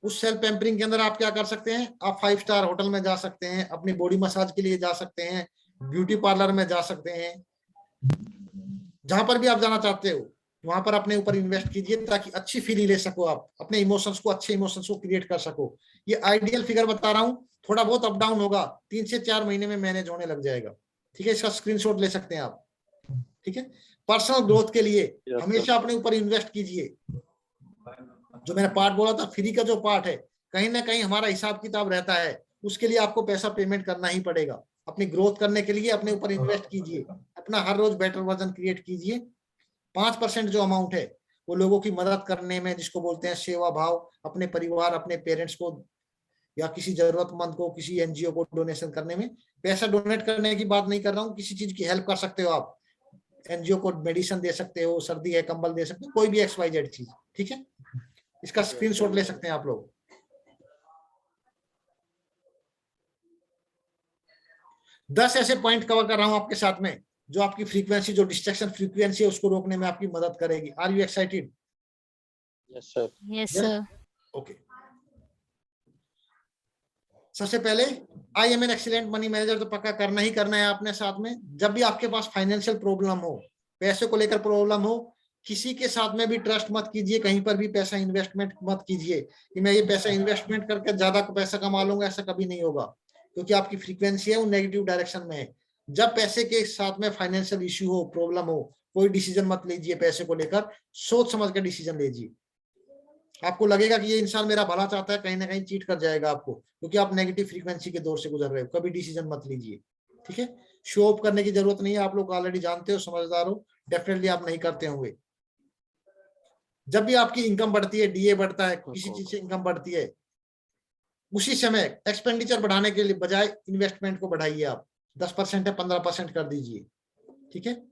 उस सेल्फ पैम्परिंग के अंदर आप क्या कर सकते हैं? आप 5 स्टार होटल में जा सकते हैं, अपनी बॉडी मसाज के लिए जा सकते हैं, ब्यूटी पार्लर में जा सकते हैं, जहां पर भी आप जाना चाहते हो वहां पर अपने ऊपर इन्वेस्ट कीजिए ताकि अच्छी फीलिंग ले सको, आप अपने इमोशंस को, अच्छे इमोशंस को क्रिएट कर सको। ये आइडियल फिगर बता रहा हूं, थोड़ा बहुत अप डाउन होगा, 3 से 4 महीने में मैनेज होने लग जाएगा। ठीक है, इसका स्क्रीनशॉट ले सकते हैं आप। ठीक है। पर्सनल ग्रोथ के लिए हमेशा अपने ऊपर इन्वेस्ट कीजिए। जो मैंने पार्ट बोला था, फ्री का जो पार्ट है, कहीं ना कहीं हमारा हिसाब किताब रहता है, उसके लिए आपको पैसा पेमेंट करना ही पड़ेगा। अपनी ग्रोथ करने के लिए अपने ऊपर इन्वेस्ट कीजिए, अपना हर रोज बेटर वर्जन क्रिएट कीजिए। 5% जो अमाउंट है वो लोगों की मदद करने में, जिसको बोलते हैं सेवा भाव, अपने परिवार, अपने पेरेंट्स को या किसी जरूरतमंद को, किसी एनजीओ को डोनेशन करने में। पैसा डोनेट करने की बात नहीं कर रहा हूँ, किसी चीज की हेल्प कर सकते हो आप, एनजीओ को मेडिसिन दे सकते हो, सर्दी है कंबल दे सकते हो, कोई भी XYZ चीज। ठीक है, इसका स्क्रीनशॉट ले सकते हैं आप लोग। 10 ऐसे पॉइंट कवर कर रहा हूं आपके साथ में जो आपकी फ्रीक्वेंसी, जो डिस्ट्रैक्शन फ्रीक्वेंसी है, उसको रोकने में आपकी मदद करेगी। Are you excited? Yes sir. Yes, sir. Okay. सबसे पहले I am an excellent money manager तो पक्का करना ही करना है आपने साथ में। जब भी आपके पास फाइनेंशियल प्रॉब्लम हो, पैसे को लेकर प्रॉब्लम हो, किसी के साथ में भी ट्रस्ट मत कीजिए, कहीं पर भी पैसा इन्वेस्टमेंट मत कीजिए कि मैं ये पैसा इन्वेस्टमेंट करके ज्यादा पैसा कमा लूंगा, ऐसा कभी नहीं होगा, क्योंकि आपकी फ्रीक्वेंसी है वो नेगेटिव डायरेक्शन में है। जब पैसे के साथ में फाइनेंशियल इश्यू हो, प्रॉब्लम हो, कोई डिसीजन मत लीजिए पैसे को लेकर, सोच समझ कर डिसीजन लीजिए। आपको लगेगा कि ये इंसान मेरा भला चाहता है, कहीं ना कहीं चीट कर जाएगा आपको, क्योंकि आप नेगेटिव फ्रीक्वेंसी के दौर से गुजर रहे हो। कभी डिसीजन मत लीजिए। ठीक है, शो ऑफ करने की जरूरत नहीं है, आप लोग ऑलरेडी जानते हो, समझदार हो, डेफिनेटली आप नहीं करते होंगे। जब भी आपकी इनकम बढ़ती है, डीए बढ़ता है, किसी चीज से इनकम बढ़ती है, उसी समय एक्सपेंडिचर बढ़ाने के लिए बजाय इन्वेस्टमेंट को बढ़ाइए। आप 10% है 15% कर दीजिए। ठीक है,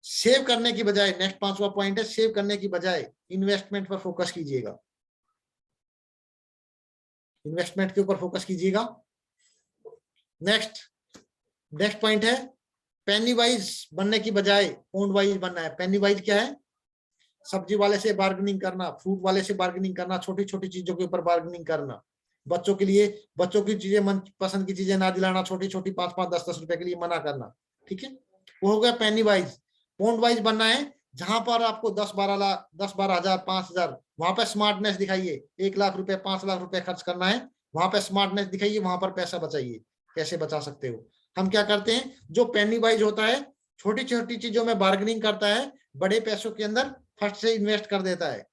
सेव करने की बजाय, नेक्स्ट 5वां पॉइंट है, सेव करने की बजाय इन्वेस्टमेंट पर फोकस कीजिएगा। इन्वेस्टमेंट के ऊपर फोकस कीजिएगा। नेक्स्ट पॉइंट है, पेनी वाइज बनने की बजाय पाउंड वाइज बनना है। पेनी वाइज क्या है? सब्जी वाले से बार्गेनिंग करना, फ्रूट वाले से बार्गेनिंग करना, छोटी छोटी चीजों के ऊपर बार्गेनिंग करना, बच्चों के लिए बच्चों की चीजें, मन पसंद की चीजें ना दिलाना, छोटी छोटी 5-5, 10-10 रुपए के लिए मना करना। ठीक है, वो हो गया पेनी वाइज। पाउंड वाइज बनना है, जहां पर आपको 10-12 हजार, 5,000, वहां पर स्मार्टनेस दिखाइए। 1 लाख रुपए, 5 लाख रुपए खर्च करना है, वहां पर स्मार्टनेस दिखाइए, वहां पर पैसा बचाइए। कैसे बचा सकते हो? हम क्या करते हैं, जो पेनी वाइज होता है, छोटी छोटी चीजों में बार्गेनिंग करता है, बड़े पैसों के अंदर फर्स्ट से इन्वेस्ट कर देता है।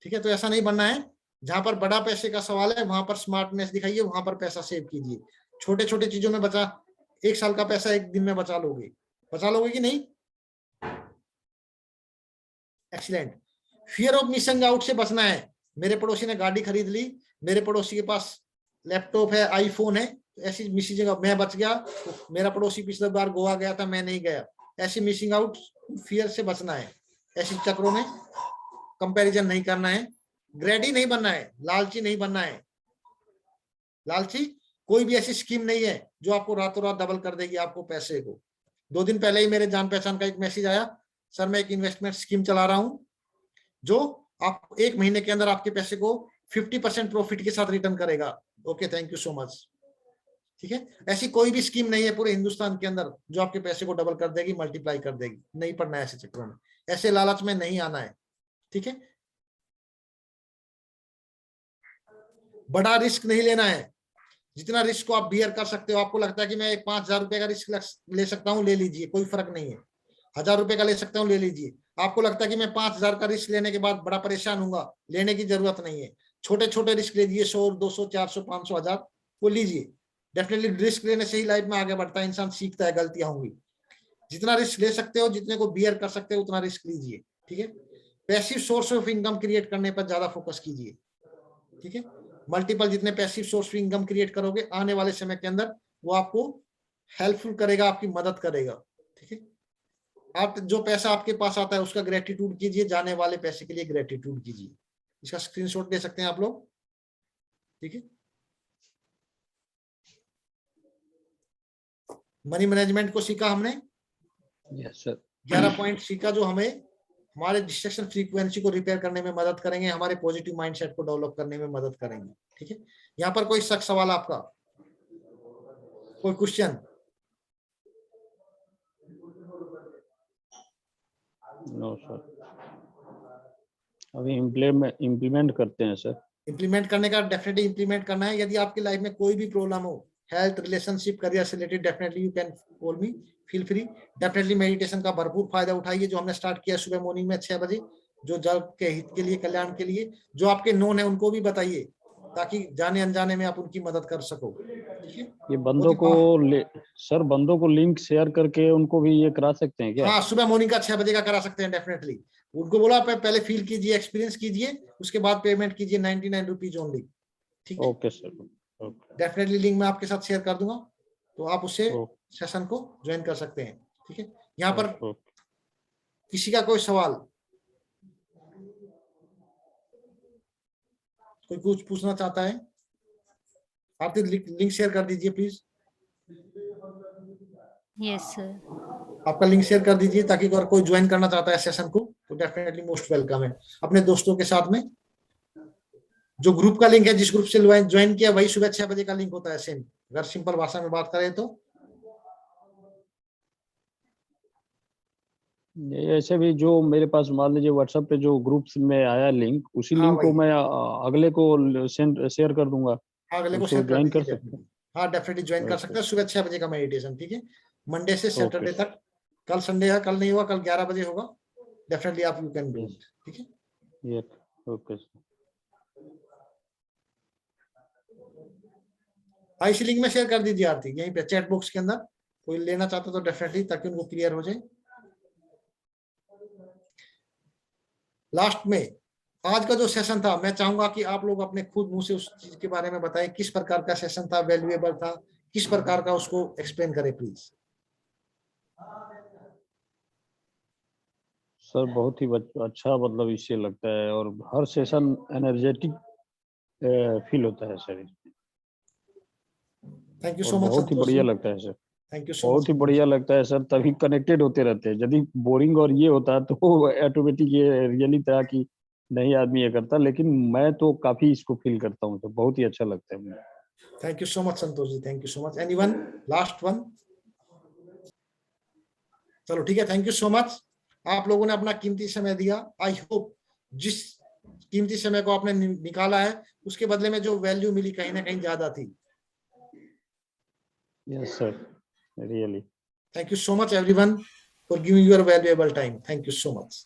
ठीक है, तो ऐसा नहीं बनना है। जहां पर बड़ा पैसे का सवाल है वहां पर स्मार्टनेस दिखाइए, वहां पर पैसा सेव कीजिए। छोटे छोटे चीजों में बचा, 1 साल का पैसा 1 दिन में बचा लोगे कि नहीं? Excellent. Fear of missing out से बचना है। मेरे पड़ोसी ने गाड़ी खरीद ली, मेरे पड़ोसी के पास लैपटॉप है, आईफोन है, ऐसी मिसिंग, मैं बच गया, तो मेरा पड़ोसी पिछले बार गोवा गया था, मैं नहीं गया। ऐसी मिसिंग आउट, फियर से बचना है। ऐसे चक्रों में कंपैरिजन नहीं करना है। ग्रेडी नहीं बनना है, लालची नहीं बनना है। लालची कोई भी ऐसी स्कीम नहीं है जो आपको रातों रात डबल कर देगी आपको पैसे को। 2 दिन पहले ही मेरे जान पहचान का एक मैसेज आया, सर मैं एक इन्वेस्टमेंट स्कीम चला रहा हूं जो आप 1 महीने के अंदर आपके पैसे को 50% प्रॉफिट के साथ रिटर्न करेगा। Okay, thank you so much. ठीक है, ऐसी कोई भी स्कीम नहीं है पूरे हिंदुस्तान के अंदर जो आपके पैसे को डबल कर देगी, मल्टीप्लाई कर देगी। नहीं पड़ना है ऐसे चक्रों में, ऐसे लालच में नहीं आना है। ठीक है, बड़ा रिस्क नहीं लेना है। जितना रिस्क को आप बियर कर सकते हो, आपको लगता है कि मैं 5,000 रुपए का रिस्क ले सकता हूं, ले लीजिए, कोई फर्क नहीं है। 1,000 रुपए का ले सकता हूं, ले लीजिए। आपको लगता है कि मैं 5,000 का रिस्क लेने के बाद बड़ा परेशान हूंगा, लेने की जरूरत नहीं है। छोटे छोटे रिस्क लीजिए, 100, 200, 400, 500, 1000 वो लीजिए। डेफिनेटली रिस्क लेने से ही लाइफ में आगे बढ़ता है, इंसान सीखता है, गलतियां होंगी। जितना रिस्क ले सकते हो, जितने को बियर कर सकते हो, उतना रिस्क लीजिए, ठीक है। Passive source of income create करने पर ज्यादा फोकस कीजिए, ठीक है। मल्टीपल जितने passive source of income create करोगे आने वाले समय के अंदर, वो आपको हेल्पफुल करेगा, आपकी मदद करेगा, ठीक है। आप जो पैसा आपके पास आता है उसका ग्रेटिट्यूड कीजिए, जाने वाले पैसे के लिए ग्रेटिट्यूड कीजिए। इसका स्क्रीनशॉट ले सकते हैं आप लोग, ठीक है। मनी मैनेजमेंट को सीखा हमने, यस सर। 11 पॉइंट सीखा जो हमें हमारे डिस्ट्रैक्शन फ्रीक्वेंसी को रिपेयर करने में मदद करेंगे, हमारे पॉजिटिव माइंडसेट को डेवलप करने में मदद करेंगे, ठीक है। यहाँ पर कोई शक सवाल आपका, कोई क्वेश्चन? नो सर, अभी इम्प्लीमेंट करते हैं सर। इम्प्लीमेंट करने का डेफिनेटली इम्प्लीमेंट करना है। यदि आपकी लाइफ में कोई भी प्रॉब्लम हो, हेल्थ, रिलेशनशिप, करियर से related, definitely you can call me, feel free. Definitely meditation का भरपूर फायदा उठाइए, जो हमने स्टार्ट किया सुबह मॉर्निंग में 6 बजे, जो जल के हित के लिए, कल्याण के लिए। जो आपके नोन है उनको भी बताइए, ताकि जाने अनजाने में आप उनकी मदद कर सको, ठीक है। ये बंदों को सर, बंदों को लिंक शेयर करके उनको भी ये करा सकते हैं क्या? हाँ, सुबह मॉर्निंग का 6 बजे का करा सकते हैं डेफिनेटली। उनको बोला पहले फील कीजिए, एक्सपीरियंस कीजिए, उसके बाद पेमेंट कीजिए, 99 रुपीज ओनली, ठीक है। Okay sir, okay. Definitely link मैं आपके साथ शेयर कर दूंगा, तो आप उससे सेशन को ज्वाइन कर सकते हैं, ठीक है। यहाँ पर किसी का कोई सवाल, कोई कुछ पूछना चाहता है? आप लिंक शेयर कर दीजिए प्लीज। Yes sir. आपका लिंक शेयर कर दीजिए, ताकि अगर कोई ज्वाइन करना चाहता है सेशन को तो डेफिनेटली मोस्ट वेलकम है। अपने दोस्तों के साथ में, जो ग्रुप का लिंक है, जिस ग्रुप से ज्वाइन किया वही सुबह 6 बजे का लिंक होता है सेम, अगर सिंपल भाषा में बात करें तो। ऐसे भी जो मेरे पास मान लीजिए व्हाट्सएप पे जो ग्रुप्स में आया लिंक, उसी हाँ, लिंक को वही। मैं अगले को शेयर कर दूंगा, अगले को उसको शेयर कर ज्वाइन कर दीजिए सकते हैं। हाँ, डेफिनेटली ज्वाइन कर सकते हैं सुबह 6 बजे का मेडिटेशन, ठीक है। मंडे से सैटरडे तक। कल संडे है, कल नहीं हुआ, कल 11 बजे होगा। डेफिनेटली आप यू कैन डू इट, ठीक है। ये ओके सर। हाँ, इसी लिंक में शेयर कर दीजिए आरती, यहीं पे चैट बॉक्स के अंदर। कोई लेना चाहता तो डेफिनेटली, ताकि उनको क्लियर हो जाए। लास्ट में आज का जो सेशन था, मैं चाहूंगा कि आप लोग अपने खुद मुंह से उस चीज के बारे में बताएं, किस प्रकार का सेशन था, वैल्यूएबल था, किस प्रकार का, उसको एक्सप्लेन करें प्लीज। सर बहुत ही अच्छा मतलब इससे लगता है, और हर सेशन एनर्जेटिक फील होता है sir. Thank you so much, बहुत ही बढ़िया लगता है सर, थैंक यू सो बहुत ही बढ़िया लगता है सर। तभी कनेक्टेड होते रहते हैं। यदि बोरिंग और ये होता तो ऑटोमेटिक ये रियली था कि नहीं आदमी ये करता, लेकिन मैं तो काफी इसको फील करता हूँ, तो बहुत ही अच्छा लगता है मुझे। Thank you so much Santosh ji, thank you so much. Anyone last one? चलो ठीक है, थैंक यू सो मच। आप लोगों ने अपना कीमती समय दिया। आई होप जिस कीमती समय को आपने निकाला है, उसके बदले में जो वैल्यू मिली कहीं ना कहीं ज्यादा थी। Yes sir, really. Thank you so much everyone for giving your valuable time. Thank you so much.